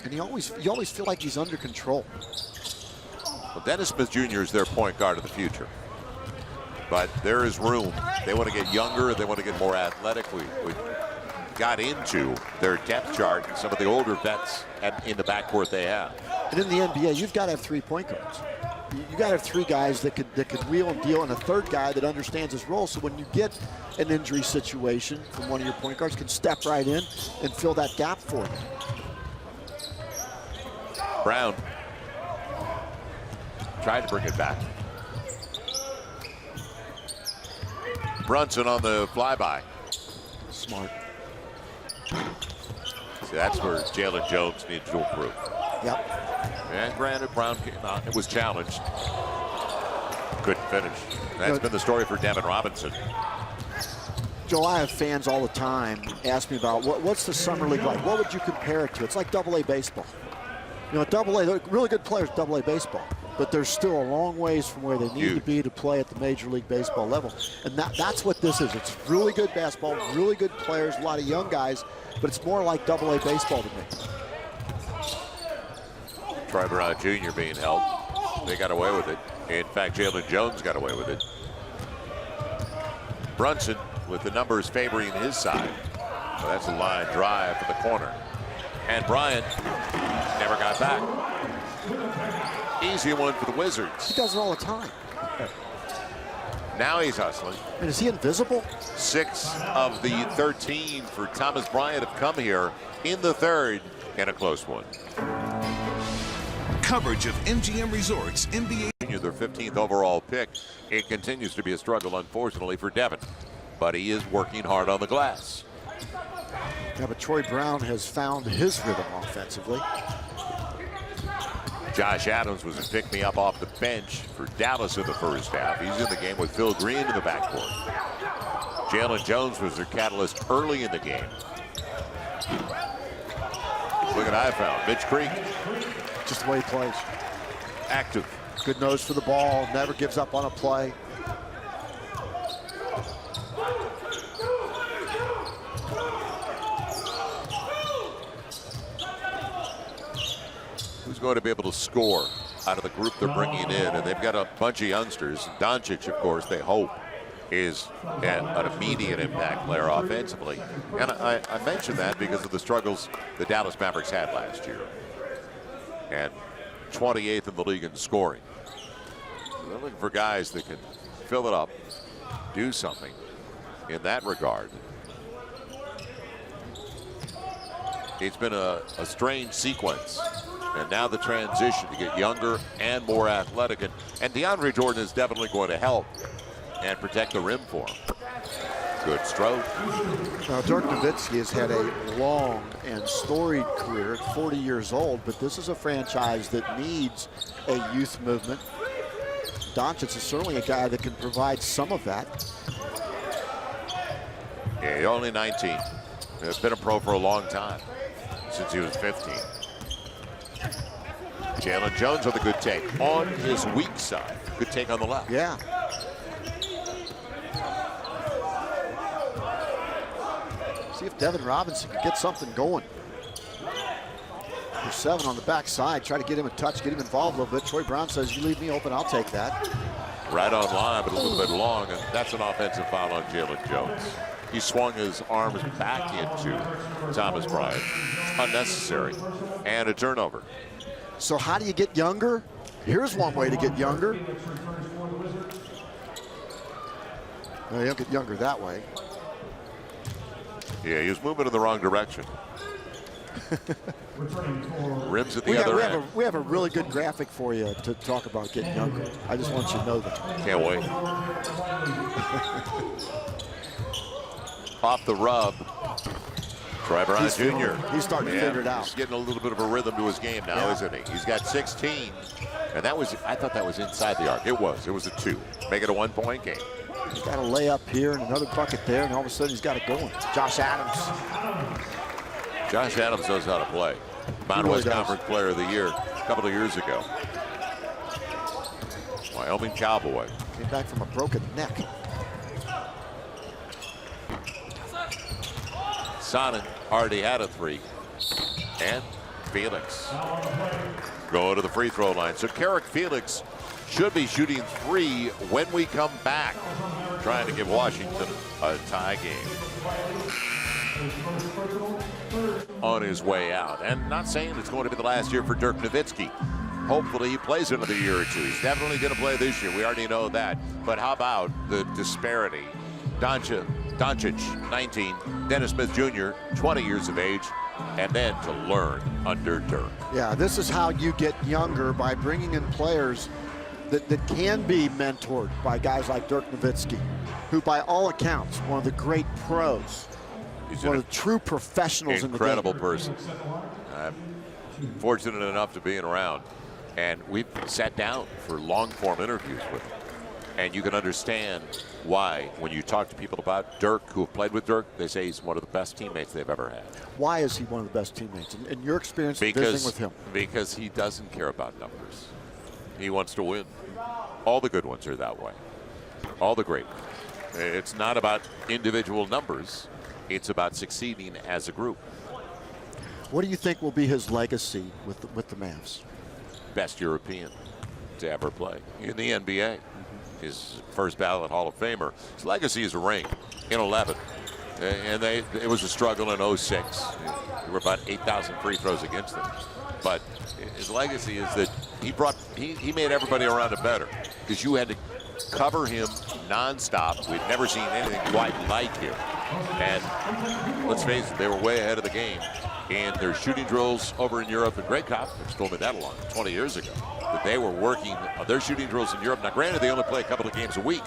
And you always feel like he's under control. Well, Dennis Smith Jr. is their point guard of the future. But there is room. They want to get younger. They want to get more athletic. We got into their depth chart and some of the older vets in the backcourt they have. And in the NBA, you've got to have 3 point guards. You got to have 3 guys that could wheel and deal, and a third guy that understands his role. So when you get an injury situation from one of your point guards, can step right in and fill that gap for you. Brown tried to bring it back. Brunson on the flyby. Smart. See, that's where Jalen Jones needs to improve. Yep. And granted, Brown came out. It was challenged. Couldn't finish. That's been the story for Devin Robinson. Joe, I have fans all the time ask me about what's the summer league like? What would you compare it to? It's like AA baseball. You know, AA, they're really good players, AA baseball, but they're still a long ways from where they need to be to play at the Major League Baseball level. And that's what this is. It's really good basketball, really good players, a lot of young guys, but it's more like AA baseball to me. Troy Brown Jr. being held. They got away with it. In fact, Jalen Jones got away with it. Brunson with the numbers favoring his side. So that's a line drive to the corner. And Bryant never got back. Easy one for the Wizards. He does it all the time. Now he's hustling. And is he invisible? 6 of the 13 for Thomas Bryant have come here in the third in a close one. Coverage of MGM Resorts NBA. Their 15th overall pick. It continues to be a struggle, unfortunately, for Devin. But he is working hard on the glass. Yeah, but Troy Brown has found his rhythm offensively. Josh Adams was a pick-me-up off the bench for Dallas in the first half. He's in the game with Phil Green in the backcourt. Jalen Jones was their catalyst early in the game. Look at I found Mitch Creek. Just the way he plays. active. Good nose for the ball, never gives up on a play. Who's going to be able to score out of the group they're bringing in? And they've got a bunch of youngsters. Doncic, of course, they hope is an immediate impact player offensively. And I mentioned that because of the struggles the Dallas Mavericks had last year. And 28th in the league in scoring. So they're looking for guys that can fill it up, do something in that regard. It's been a strange sequence. And now the transition to get younger and more athletic. And DeAndre Jordan is definitely going to help and protect the rim for him. Good stroke. Now, Dirk Nowitzki has had a long and storied career at 40 years old, but this is a franchise that needs a youth movement. Doncic is certainly a guy that can provide some of that. Yeah, he's only 19. He's been a pro for a long time, since he was 15. Jalen Jones with a good take on his weak side. Good take on the left. Yeah. See if Devin Robinson can get something going. For 7 on the backside, try to get him a touch, get him involved a little bit. Troy Brown says, you leave me open, I'll take that. Right on line, but a little bit long, and that's an offensive foul on Jalen Jones. He swung his arms back into Thomas Bryant. Unnecessary. And a turnover. So how do you get younger? Here's one way to get younger. No, you don't get younger that way. Yeah, he was moving in the wrong direction. Rims at the other end. We have a really good graphic for you to talk about getting younger. I just want you to know that. Can't wait. Off the rub. Troy Brown Jr. He's starting to figure it out. He's getting a little bit of a rhythm to his game now, isn't he? He's got 16. And that was, I thought that was inside the arc. It was. It was a 2. Make it a 1-point game. He's got a layup here and another bucket there, and all of a sudden he's got it going. Josh Adams. Josh Adams knows how to play. Mountain West Conference Player of the Year a couple of years ago. Wyoming Cowboy. Came back from a broken neck. Sonnen already had a 3. And Felix go to the free throw line. So Carrick Felix should be shooting 3 when we come back. Trying to give Washington a tie game. On his way out. And not saying it's going to be the last year for Dirk Nowitzki. Hopefully he plays another year or 2. He's definitely going to play this year. We already know that. But how about the disparity? Doncic, 19. Dennis Smith Jr., 20 years of age. And then to learn under Dirk. Yeah, this is how you get younger, by bringing in players that can be mentored by guys like Dirk Nowitzki, who by all accounts, one of the great pros. He's one of the true professionals in the game. Incredible person. I'm fortunate enough to be around. And we've sat down for long-form interviews with him. And you can understand why, when you talk to people about Dirk who have played with Dirk, they say he's one of the best teammates they've ever had. Why is he one of the best teammates? In your experience visiting with him? Because he doesn't care about numbers. He wants to win. All the good ones are that way. All the great ones. It's not about individual numbers. It's about succeeding as a group. What do you think will be his legacy with the Mavs? Best European to ever play in the NBA. His first ballot Hall of Famer. His legacy is a ring in 11. And it was a struggle in 06. There were about 8,000 free throws against them. But his legacy is that he made everybody around him better, because you had to cover him nonstop. We'd never seen anything quite like him. And let's face it, they were way ahead of the game in their shooting drills over in Europe. And Greg Popovich told me that 20 years ago, that they were working their shooting drills in Europe. Now, granted, they only play a couple of games a week,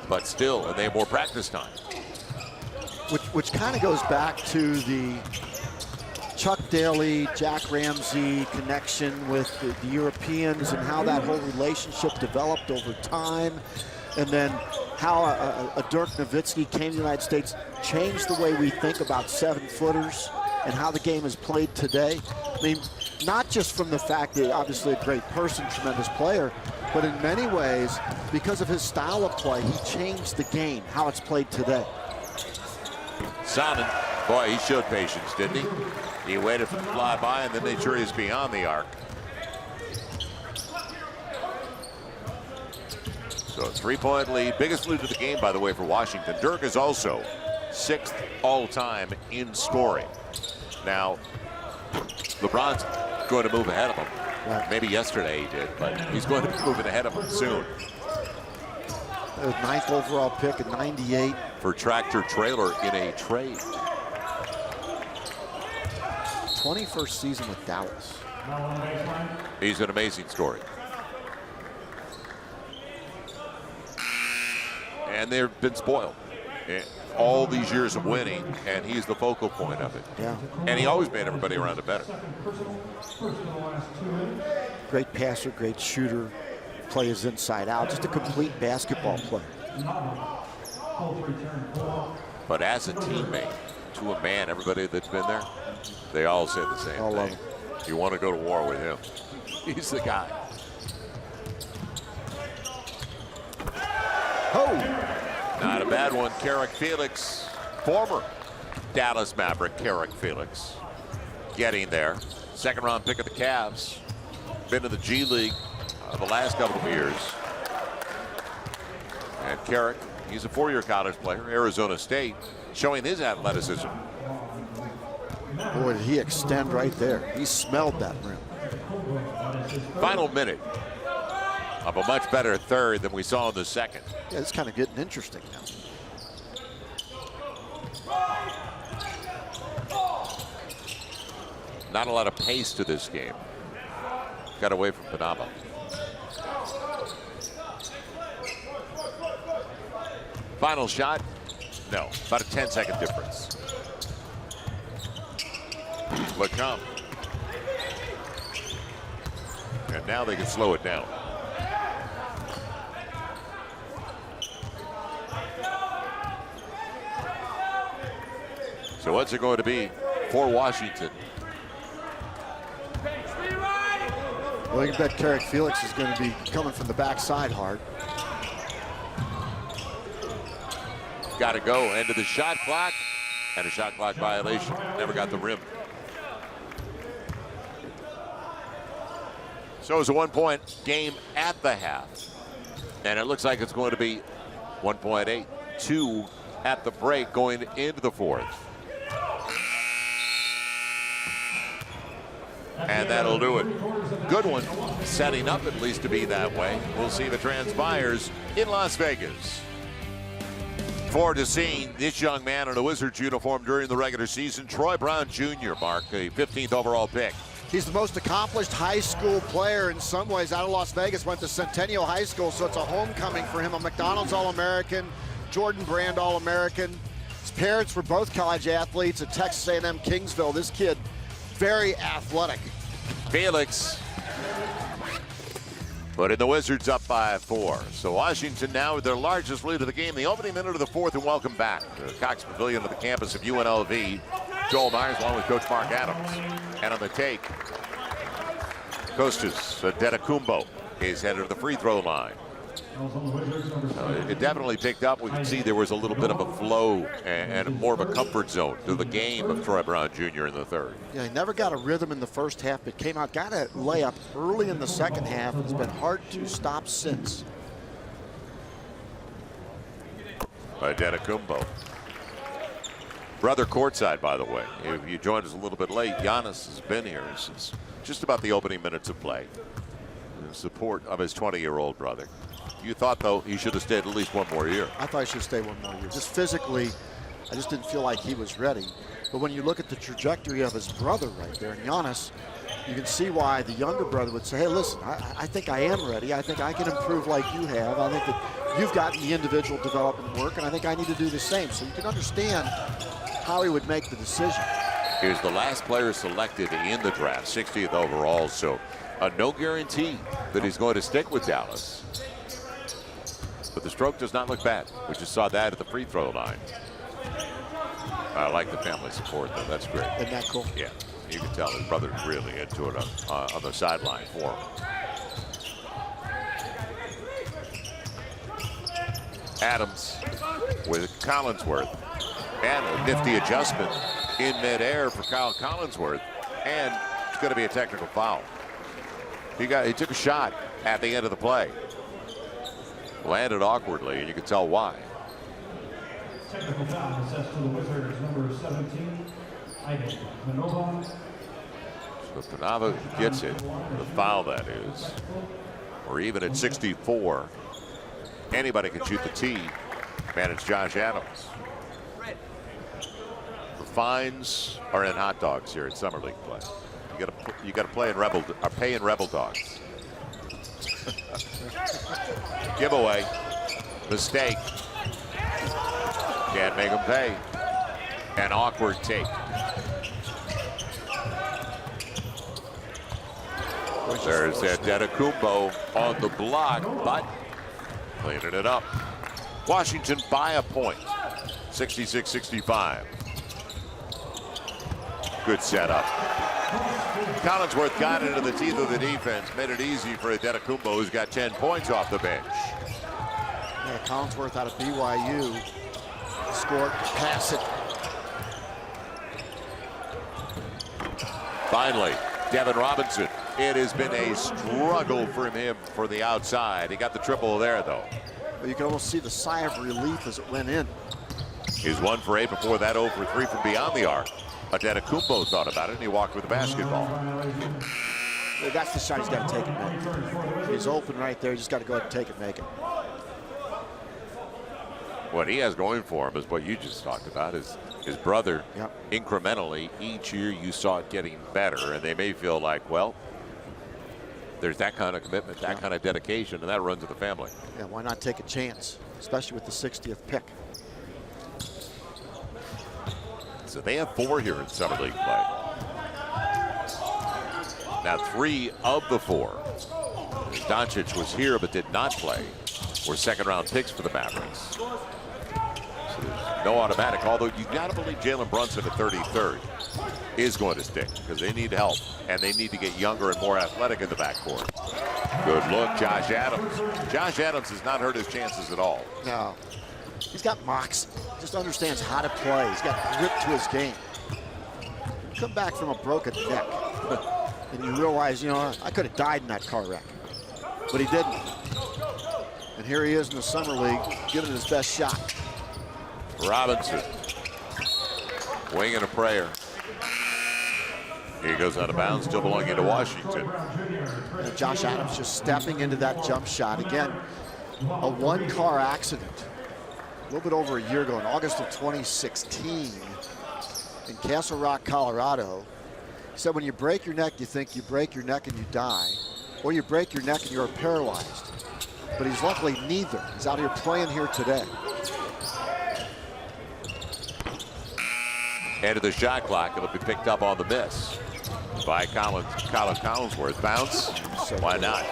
but still, and they have more practice time. Which kind of goes back to the Chuck Daly, Jack Ramsey connection with the Europeans, and how that whole relationship developed over time, and then how a Dirk Nowitzki came to the United States, changed the way we think about 7-footers and how the game is played today. I mean, not just from the fact that obviously a great person, tremendous player, but in many ways, because of his style of play, he changed the game, how it's played today. Simon, boy, he showed patience, didn't he? He waited for the flyby, and then they sure is beyond the arc. So a 3-point lead, biggest lead of the game, by the way, for Washington. Dirk is also 6th all-time in scoring. Now, LeBron's going to move ahead of him. Right. Maybe yesterday he did, but he's going to be moving ahead of him soon. 9th overall pick in '98. For tractor trailer in a trade. 21st season with Dallas. He's an amazing story. And they've been spoiled. All these years of winning, and he's the focal point of it. Yeah. And he always made everybody around it better. Great passer, great shooter, play his inside out, just a complete basketball player. But as a teammate, to a man, everybody that's been there, they all say the same thing. You want to go to war with him. He's the guy. Oh! Not a bad one. Carrick Felix, former Dallas Maverick, Carrick Felix, getting there. 2nd round pick of the Cavs. Been to the G League the last couple of years. And Carrick, he's a 4-year college player, Arizona State, showing his athleticism. Boy, did he extend right there. He smelled that rim. Final minute of a much better third than we saw in the second. Yeah, it's kind of getting interesting now. Not a lot of pace to this game. Got away from Panama. Final shot? No, about a 10-second difference. LeComp. And now they can slow it down. So what's it going to be for Washington? Well, you can bet Carrick Felix is going to be coming from the backside hard. Got to go. End of the shot clock. And a shot clock violation. Never got the rim. So it's a 1-point game at the half. And it looks like it's going to be 1.8. 2 at the break going into the 4th. And that'll do it. Good one. Setting up at least to be that way. We'll see if it transpires in Las Vegas. Forward to seeing this young man in a Wizards uniform during the regular season. Troy Brown Jr., Mark, a 15th overall pick. He's the most accomplished high school player in some ways out of Las Vegas. Went to Centennial High School, so it's a homecoming for him. A McDonald's All-American, Jordan Brand All-American. His parents were both college athletes at Texas A&M Kingsville. This kid, very athletic. Felix putting the Wizards up by 4. So Washington now with their largest lead of the game. The opening minute of the 4th, and welcome back to Cox Pavilion of the campus of UNLV. Joel Myers along with Coach Mark Adams. And on the take, Kostas Antetokounmpo is headed to the free throw line. It definitely picked up. We could see there was a little bit of a flow and more of a comfort zone to the game of Troy Brown Jr. in the 3rd. Yeah, he never got a rhythm in the first half, but came out, got a layup early in the second half. It's been hard to stop since. Antetokounmpo. Brother courtside, by the way. If you joined us a little bit late, Giannis has been here since just about the opening minutes of play in support of his 20-year-old brother. You thought, though, he should have stayed at least one more year. I thought he should stay one more year. Just physically, I just didn't feel like he was ready. But when you look at the trajectory of his brother right there, and Giannis, you can see why the younger brother would say, hey, listen, I think I am ready. I think I can improve like you have. I think that you've gotten the individual development work, and I think I need to do the same. So you can understand how he would make the decision. Here's the last player selected in the draft, 60th overall. So no guarantee that he's going to stick with Dallas. But the stroke does not look bad. We just saw that at the free throw line. I like the family support, though. That's great. Isn't that cool? Yeah. You can tell his brother's really into it on the sideline for him. Adams with Collinsworth. And a nifty adjustment in midair for Kyle Collinsworth. And it's going to be a technical foul. He took a shot at the end of the play. Landed awkwardly, and you can tell why. Technical foul assessed to the Wizards, number 17, Ivan Manova. So Panava gets it, the foul that is. Or even at 64, anybody can shoot the tee. Man, it's Josh Adams. The fines are in hot dogs here at Summer League play. You got to play in pay in Rebel Dogs. Giveaway, mistake. Can't make them pay. An awkward take. There's Antetokounmpo on the block, but cleaning it up. Washington by a point, 66-65. Good setup. Collinsworth got into the teeth of the defense, made it easy for Antetokounmpo, who's got 10 points off the bench. Yeah, Collinsworth out of BYU. Scored, pass it. Finally, Devin Robinson. It has been a struggle for him for the outside. He got the triple there, though. Well, you can almost see the sigh of relief as it went in. He's 1 for 8 before that, 0 for 3 from beyond the arc. Antetokounmpo thought about it, and he walked with the basketball. Well, that's the shot he's got to take and make. He's open right there. He's just got to go ahead and take it, make it. What he has going for him is what you just talked about, is his brother. Yep. Incrementally, each year you saw it getting better, and they may feel like, well, there's that kind of commitment, that kind of dedication, and that runs in the family. Yeah, why not take a chance, especially with the 60th pick? So they have 4 here in Summer League play. Now 3 of the 4. Doncic was here but did not play. Were second-round picks for the Mavericks. So there's no automatic, although you got to believe Jalen Brunson at 33rd is going to stick because they need help and they need to get younger and more athletic in the backcourt. Good look, Josh Adams. Josh Adams has not hurt his chances at all. No. He's got moxie. Just understands how to play. He's got grit to his game. Come back from a broken neck, and you realize, you know, I could have died in that car wreck, but he didn't. And here he is in the Summer League, giving it his best shot. Robinson, winging a prayer. He goes out of bounds, still belonging to Washington. And Josh Adams just stepping into that jump shot. Again, a one-car accident. A little bit over a year ago, in August of 2016, in Castle Rock, Colorado. He said when you break your neck, you think you break your neck and you die, or you break your neck and you're paralyzed. But he's luckily neither. He's out here playing here today. End of the shot clock. It'll be picked up on the miss by Collinsworth. Bounce? Why not?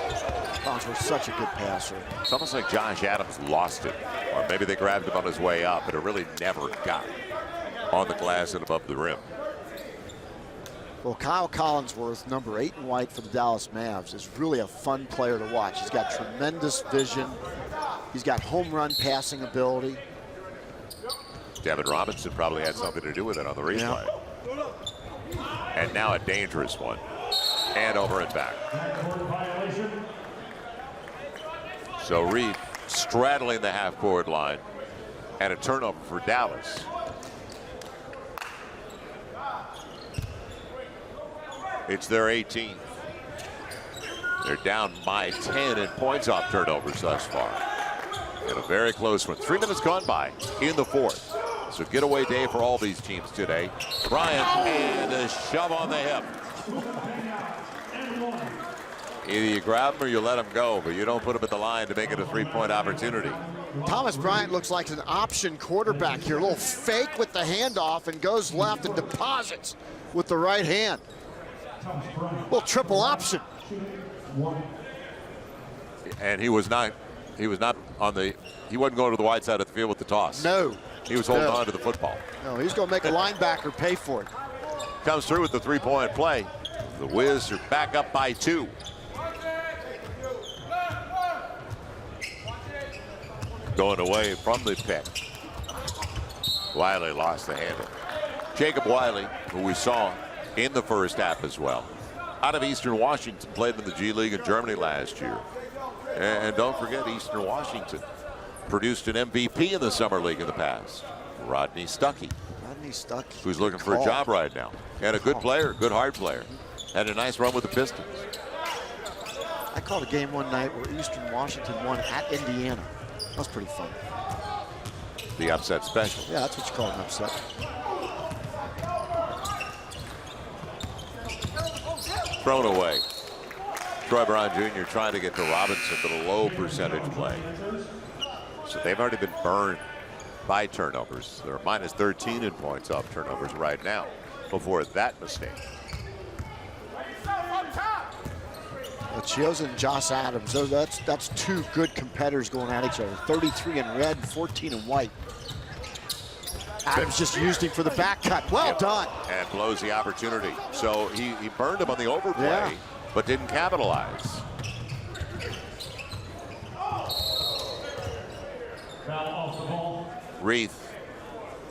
Collinsworth's such a good passer. It's almost like Josh Adams lost it. Or maybe they grabbed him on his way up, but it really never got on the glass and above the rim. Well, Kyle Collinsworth, number 8 in white for the Dallas Mavs, is really a fun player to watch. He's got tremendous vision. He's got home run passing ability. Devin Robinson probably had something to do with it on the replay. Yeah. And now a dangerous one. And over and back. So Reed straddling the half-court line, and a turnover for Dallas. It's their 18th. They're down by 10 in points off turnovers thus far. And a very close one. 3 minutes gone by in the 4th. So getaway day for all these teams today. Bryant, and a shove on the hip. Either you grab him or you let him go, but you don't put him at the line to make it a 3-point opportunity. Thomas Bryant looks like an option quarterback here. A little fake with the handoff and goes left and deposits with the right hand. A little triple option. And he wasn't going to the wide side of the field with the toss. No. He was holding on to the football. No, he's going to make a linebacker pay for it. comes through with the three-point play. The Wiz are back up by 2. Going away from the pick. Wiley lost the handle. Jacob Wiley, who we saw in the first half as well, out of Eastern Washington, played in the G League in Germany last year. And don't forget, Eastern Washington produced an MVP in the Summer League in the past. Rodney Stuckey. Who's looking for a job right now. And a good player, good hard player. Had a nice run with the Pistons. I called a game one night where Eastern Washington won at Indiana. That was pretty fun. The upset special. Yeah, that's what you call an upset. Thrown away. Troy Brown Jr. trying to get to Robinson, but a low percentage play. So they've already been burned by turnovers. They're minus 13 in points off turnovers right now before that mistake. Chioza and Josh Adams, that's 2 good competitors going at each other. 33 in red, 14 in white. Adams just used him for the back cut. Well done. And blows the opportunity. So he burned him on the overplay, but didn't capitalize. Reith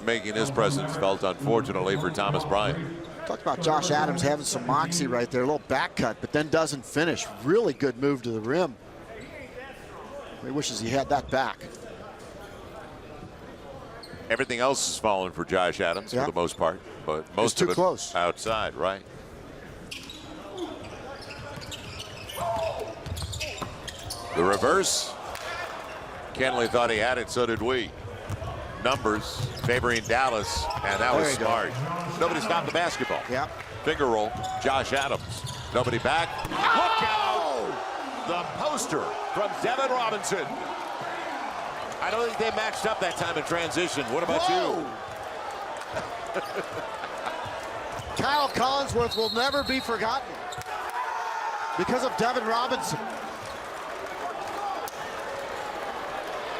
making his presence felt, unfortunately, for Thomas Bryant. Talked about Josh Adams having some moxie right there, a little back cut, but then doesn't finish. Really good move to the rim. He wishes he had that back. Everything else is falling for Josh Adams for the most part, but most of it close outside, right? The reverse. Kenley thought he had it, so did we. Numbers favoring Dallas, and that was smart. Nobody stopped the basketball. Yeah. Finger roll, Josh Adams. Nobody back. Look out! The poster from Devin Robinson. I don't think they matched up that time in transition. What about you? Kyle Collinsworth will never be forgotten because of Devin Robinson.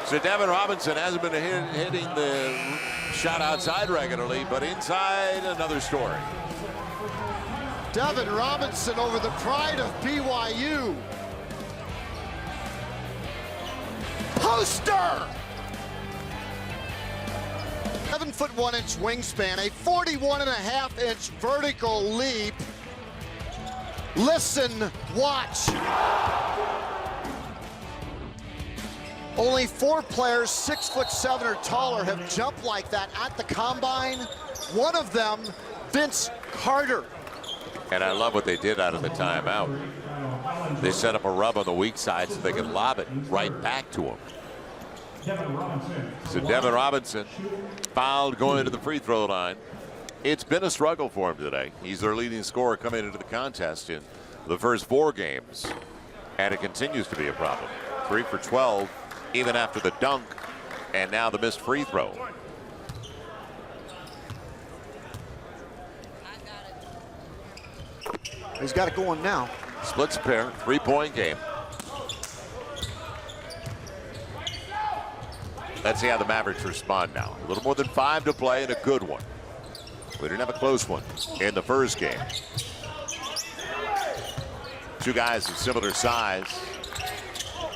So Devin Robinson hasn't been hitting the shot outside regularly, but inside, another story. Devin Robinson over the pride of BYU. Poster! 7-foot 1-inch wingspan, a 41.5-inch vertical leap. Listen, watch. Only 4 players 6'7" or taller have jumped like that at the combine. One of them, Vince Carter. And I love what they did out of the timeout. They set up a rub on the weak side so they can lob it right back to him. So Devin Robinson fouled going to the free throw line. It's been a struggle for him today. He's their leading scorer coming into the contest in the first 4 games, and it continues to be a problem. 3 for 12, even after the dunk, and now the missed free throw. He's got it going now. Splits a pair, 3-point game. Let's see how the Mavericks respond now. A little more than 5 to play and a good one. We didn't have a close one in the first game. 2 guys of similar size.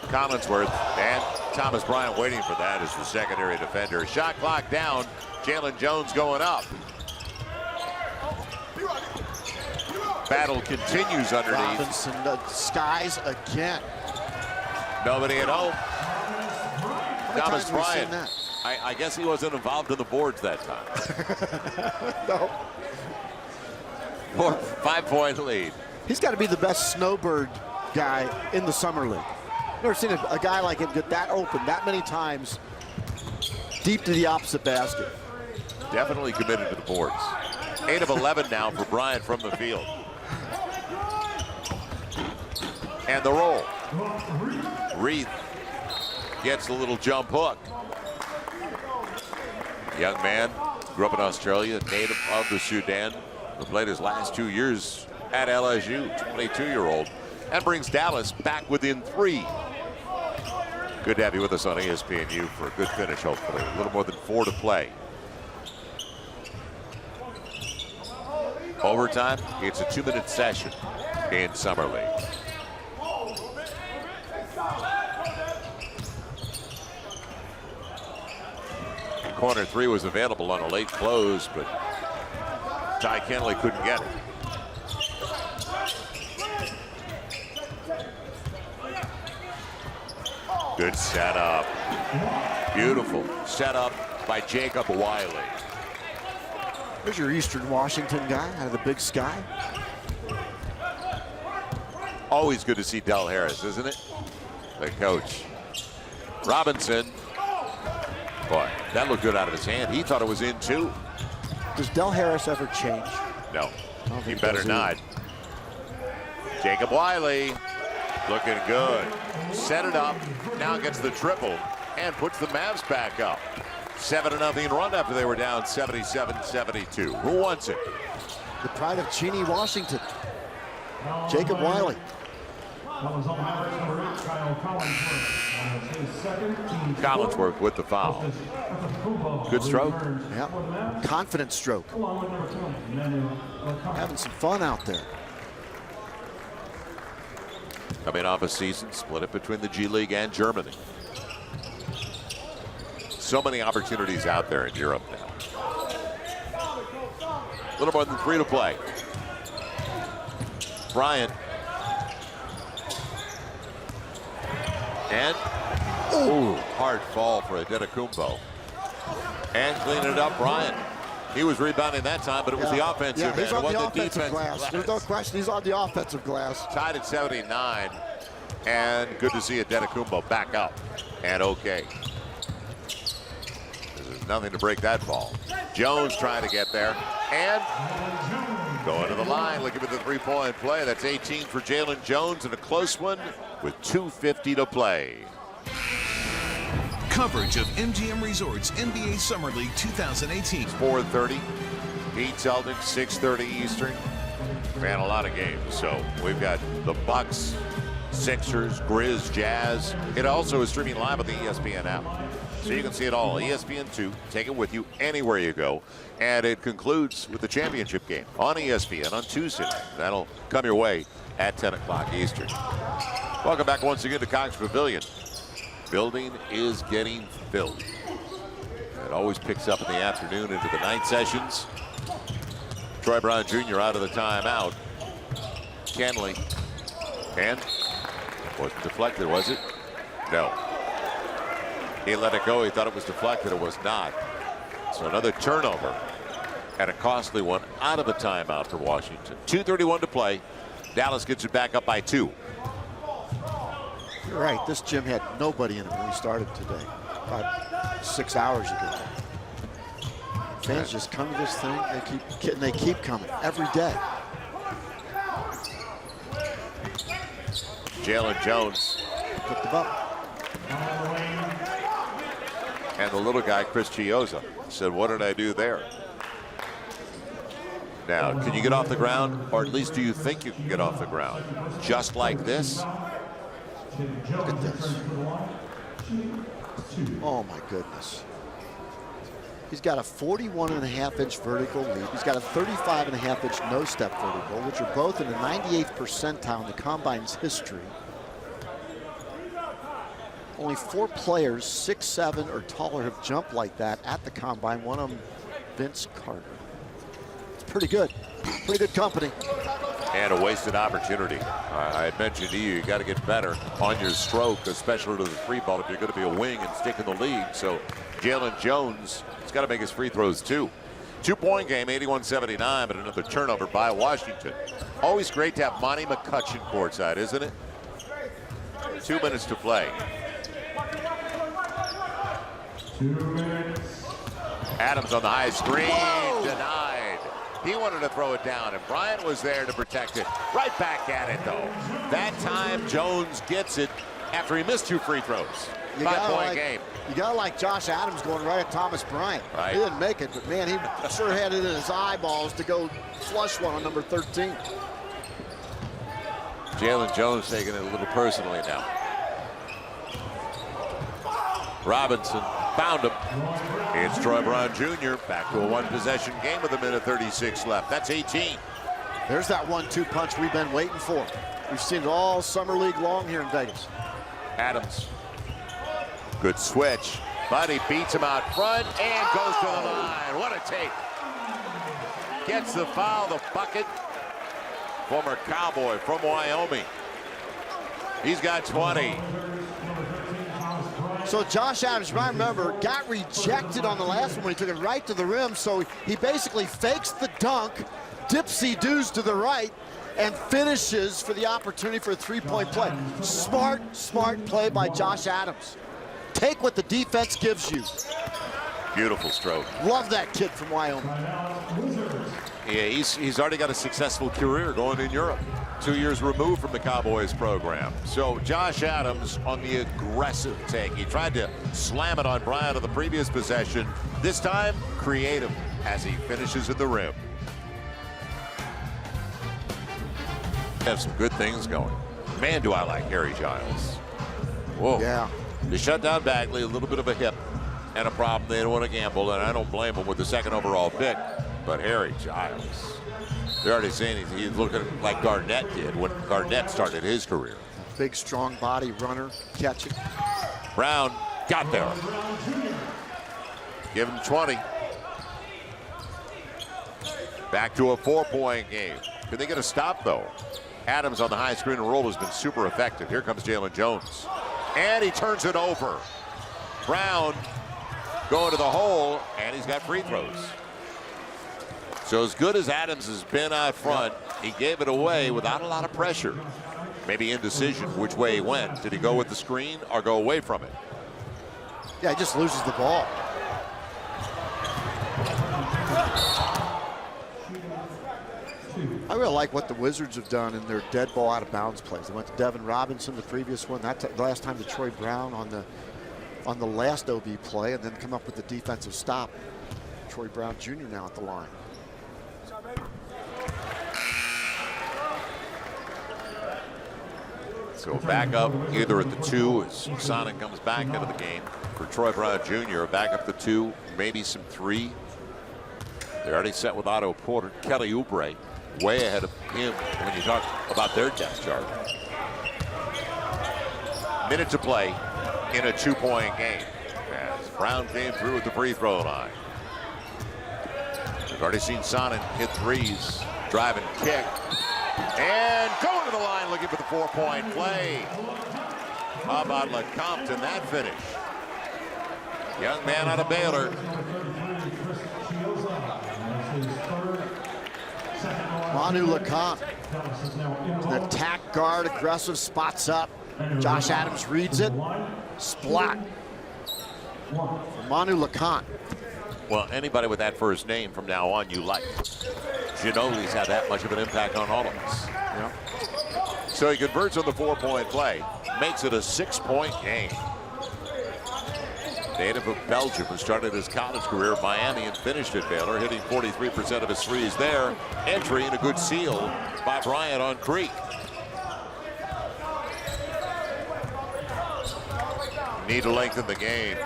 Collinsworth and Thomas Bryant waiting for that as the secondary defender. Shot clock down. Jalen Jones going up. Battle continues underneath. Robinson, the skies again. Nobody at home. Thomas times have we seen Bryant. that? I guess he wasn't involved in the boards that time. No. 5-point lead. He's got to be the best snowbird guy in the summer league. Never seen a guy like him get that open that many times deep to the opposite basket. Definitely committed to the boards. 8 of 11 now for Bryant from the field. And the roll. Reith gets a little jump hook. Young man, grew up in Australia, native of the Sudan, who played his last 2 years at LSU, 22-year-old, and brings Dallas back within 3. Good to have you with us on ESPNU for a good finish, hopefully. A little more than 4 to play. Overtime, it's a 2-minute session in Summer League. Corner 3 was available on a late close, but Ty Kenley couldn't get it. Good setup. Beautiful setup by Jacob Wiley. There's your Eastern Washington guy out of the Big Sky. Always good to see Del Harris, isn't it? The coach. Robinson. Boy, that looked good out of his hand. He thought it was in too. Does Del Harris ever change? No, he better not. Jacob Wiley looking good. Set it up. Now gets the triple and puts the Mavs back up. 7-0 run after they were down 77-72. Who wants it? The pride of Cheney, Washington. Jacob Wiley. Collinsworth with the foul. Good stroke. Yeah. Confident stroke. Having some fun out there. Coming off a season split it between the G League and Germany. So many opportunities out there in Europe now. A little more than 3 to play. Bryant. And ooh, hard fall for Adetokounmpo. And cleaning it up, Bryant. He was rebounding that time, but it was the offensive end. He's on it the wasn't offensive glass. There's no question. He's on the offensive glass. Tied at 79. And good to see Adetokounmpo back up and okay. There's nothing to break that ball. Jones trying to get there and going to the line, looking for the 3-point play. That's 18 for Jalen Jones and a close one with 2:50 to play. Coverage of MGM Resorts NBA Summer League 2018. 4:30 Heat Celtics, 6:30 Eastern. Man, a lot of games. So we've got the Bucks, Sixers, Grizz, Jazz. It also is streaming live on the ESPN app. So you can see it all. ESPN2, take it with you anywhere you go. And it concludes with the championship game on ESPN on Tuesday. That'll come your way at 10 o'clock Eastern. Welcome back once again to Cox Pavilion. Building is getting filled. It always picks up in the afternoon into the night sessions. Troy Brown Jr. out of the timeout. Kenley. And wasn't deflected, was it? No. He let it go. He thought it was deflected. It was not. So another turnover and a costly one out of a timeout for Washington. 2:31 to play. Dallas gets it back up by 2. You're right. This gym had nobody in it when we started today. About 6 hours ago. Fans just come to this thing. They keep coming every day. Jalen Jones. Picked them up. And the little guy, Chris Chiozza, said, what did I do there? Now, can you get off the ground? Or at least do you think you can get off the ground? Just like this? Look at this. Oh, my goodness. He's got a 41.5-inch vertical leap. He's got a 35.5-inch no-step vertical, which are both in the 98th percentile in the Combine's history. Only 4 players, 6'7" or taller, have jumped like that at the Combine. One of them, Vince Carter. It's pretty good. Pretty good company. And a wasted opportunity. I had mentioned to you, you got to get better on your stroke, especially to the 3 ball if you're going to be a wing and stick in the league. So Jalen Jones has got to make his free throws too. 2-point game, 81-79, but another turnover by Washington. Always great to have Monty McCutcheon courtside, isn't it? 2 minutes to play. 2 minutes. Adams on the high screen, denied. He wanted to throw it down, and Bryant was there to protect it. Right back at it, though. That time, Jones gets it after he missed 2 free throws. 5-point game. You got to like Josh Adams going right at Thomas Bryant. Right. He didn't make it, but man, he sure had it in his eyeballs to go flush one on number 13. Jalen Jones taking it a little personally now. Robinson Found him. It's Troy Brown Jr. back to a one-possession game with 1:36 left. That's 18. There's that 1-2 punch we've been waiting for. We've seen it all summer league long here in Vegas. Adams. Good switch. But he beats him out front and goes to the line. What a take. Gets the foul, the bucket. Former Cowboy from Wyoming. He's got 20. So Josh Adams, I remember, got rejected on the last one when he took it right to the rim. So he basically fakes the dunk, dipsy-doos to the right, and finishes for the opportunity for a three-point play. Smart play by Josh Adams. Take what the defense gives you. Beautiful stroke. Love that kid from Wyoming. Yeah, he's already got a successful career going in Europe. 2 years removed from the Cowboys program. So Josh Adams on the aggressive take. He tried to slam it on Bryant on the previous possession. This time, creative as he finishes at the rim. Have some good things going. Man, do I like Harry Giles. Whoa. Yeah. They shut down Bagley, a little bit of a hip and a problem. They don't want to gamble, and I don't blame him with the second overall pick. But Harry Giles, they're already saying he's looking like Garnett did when Garnett started his career. Big, strong body runner, catching. Brown got there. Give him 20. Back to a 4-point game. Can they get a stop, though? Adams on the high screen and roll has been super effective. Here comes Jalen Jones. And he turns it over. Brown going to the hole, and he's got free throws. So as good as Adams has been out front, he gave it away without a lot of pressure. Maybe indecision which way he went. Did he go with the screen or go away from it? Yeah, he just loses the ball. I really like what the Wizards have done in their dead ball out of bounds plays. They went to Devin Robinson, the previous one. The last time to Troy Brown on the last OB play, and then come up with the defensive stop. Troy Brown Jr. now at the line. So back up either at the 2 as Sonnen comes back into the game for Troy Brown Jr. Back up the 2, maybe some 3. They're already set with Otto Porter. Kelly Oubre way ahead of him when you talk about their depth chart. Minute to play in a 2-point game as Brown came through at the free throw line. We've already seen Sonnen hit threes, drive and kick, and going to the line looking for the 4-point play. How about LeCompte in that finish? Young man out of Baylor. Manu LeCompte, an attack guard, aggressive, spots up. Josh Adams reads it, splat. Manu LeCompte. Well, anybody with that first name from now on you like. Ginoli's had that much of an impact on all of us. Yeah. So he converts on the 4-point play, makes it a 6-point game. Native of Belgium, who started his college career at Miami and finished at Baylor, hitting 43% of his threes there. Entry and a good seal by Bryant on Creek. Need to lengthen the game.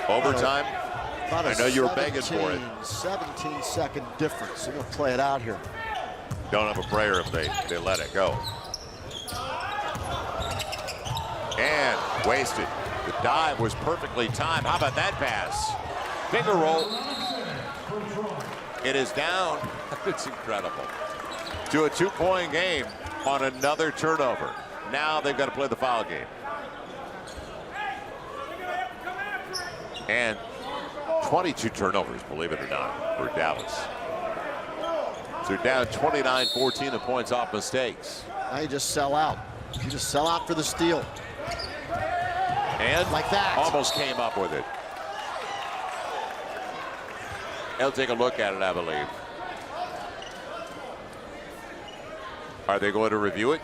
Overtime. I know you were begging for it. 17-second difference. They're going to play it out here. Don't have a prayer if they let it go. And wasted. The dive was perfectly timed. How about that pass? Finger roll. It is down. It's incredible. To a 2-point game on another turnover. Now they've got to play the foul game. And 22 turnovers, believe it or not, for Dallas. So they're down 29-14 in points off mistakes. Now you just sell out. You just sell out for the steal. And like that. Almost came up with it. They'll take a look at it, I believe. Are they going to review it?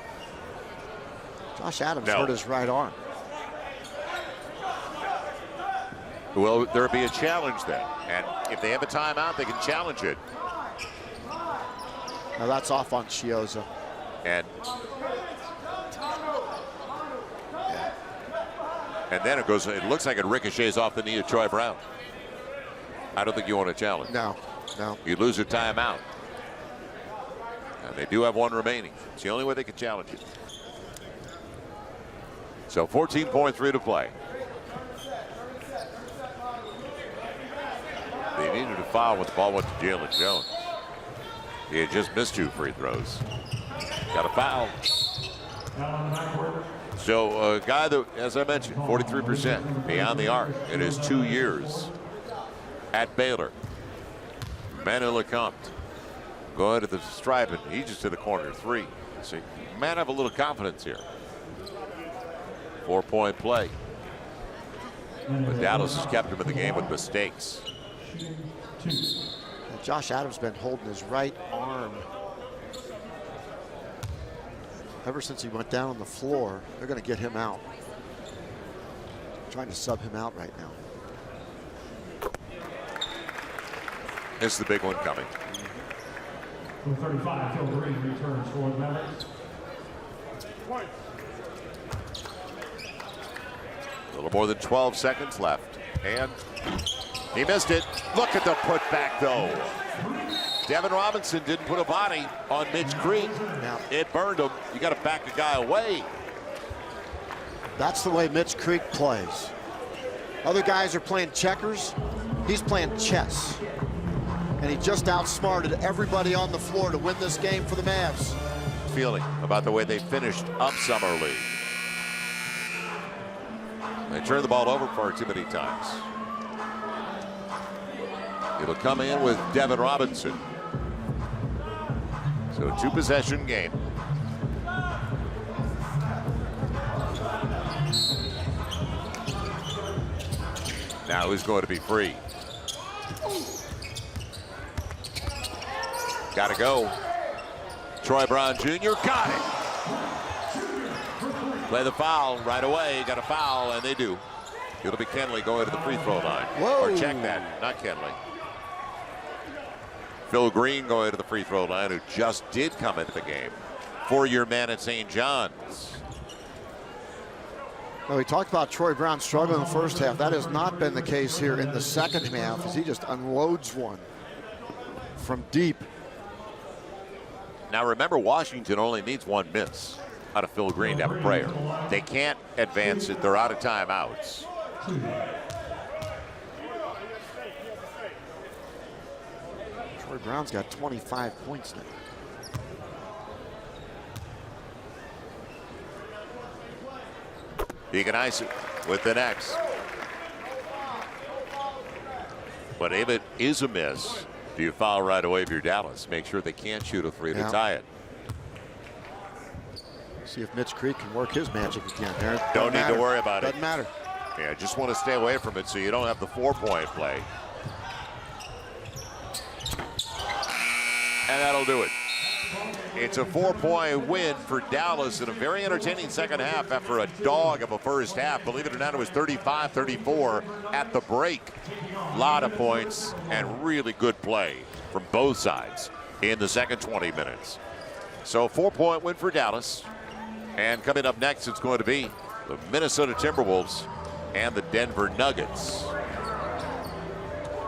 Josh Adams No. hurt his right arm. Will there be a challenge then? And if they have a timeout, they can challenge it. Now that's off on Chioza. And then it looks like it ricochets off the knee of Troy Brown. I don't think you want to challenge. No, no. You lose a timeout. And they do have one remaining. It's the only way they can challenge it. So 14.3 to play. They needed a foul when the ball went to Jalen Jones. He had just missed 2 free throws. Got a foul. So a guy that, as I mentioned, 43% beyond the arc in his 2 years at Baylor. Manu Lecomte going to the stripe, and he just hit the corner 3. So man, have a little confidence here. 4-point play. But Dallas has kept him in the game with mistakes. Josh Adams been holding his right arm ever since he went down on the floor. They're going to get him out. Trying to sub him out right now. This is the big one coming. Number 35, Phil Green returns for the Mavericks. A little more than 12 seconds left. And he missed it. Look at the putback, though. Devin Robinson didn't put a body on Mitch Creek. Yeah. It burned him. You got to back a guy away. That's the way Mitch Creek plays. Other guys are playing checkers. He's playing chess. And he just outsmarted everybody on the floor to win this game for the Mavs. Feeling about the way they finished up Summer League. They turned the ball over far too many times. It'll come in with Devin Robinson. So a 2-possession game. Now who's going to be free? Got to go. Troy Brown Jr. got it. Play the foul right away. Got a foul, and they do. It'll be Kenley going to the free throw line. Whoa. Or check that, not Kenley. Phil Green going to the free throw line, who just did come into the game. 4-year man at St. John's. Well, we talked about Troy Brown struggling in the first half. That has not been the case here in the second half, as he just unloads one from deep. Now remember, Washington only needs 1 miss out of Phil Green to have a prayer. They can't advance it. They're out of timeouts. Troy Brown's got 25 points now. He can ice it with the next. But if it is a miss, do you foul right away if you're Dallas? Make sure they can't shoot a 3 to tie it. See if Mitch Creek can work his magic again. There, don't need to worry about it. Doesn't matter. Yeah, just want to stay away from it so you don't have the 4-point play. And that'll do it. It's a 4-point win for Dallas in a very entertaining second half after a dog of a first half. Believe it or not, it was 35-34 at the break. A lot of points and really good play from both sides in the second 20 minutes. So 4-point win for Dallas. And coming up next, it's going to be the Minnesota Timberwolves and the Denver Nuggets.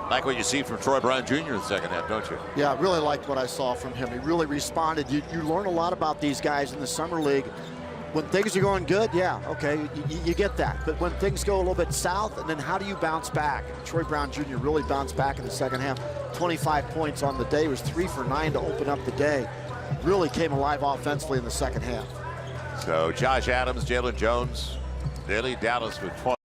Like what you see from Troy Brown Jr. in the second half, don't you? Yeah, I really liked what I saw from him. He really responded. You learn a lot about these guys in the summer league. When things are going good, yeah, okay, you get that. But when things go a little bit south, and then how do you bounce back? Troy Brown Jr. really bounced back in the second half. 25 points on the day. He was 3 for 9 to open up the day. Really came alive offensively in the second half. So Josh Adams, Jalen Jones, they lead Dallas with 20.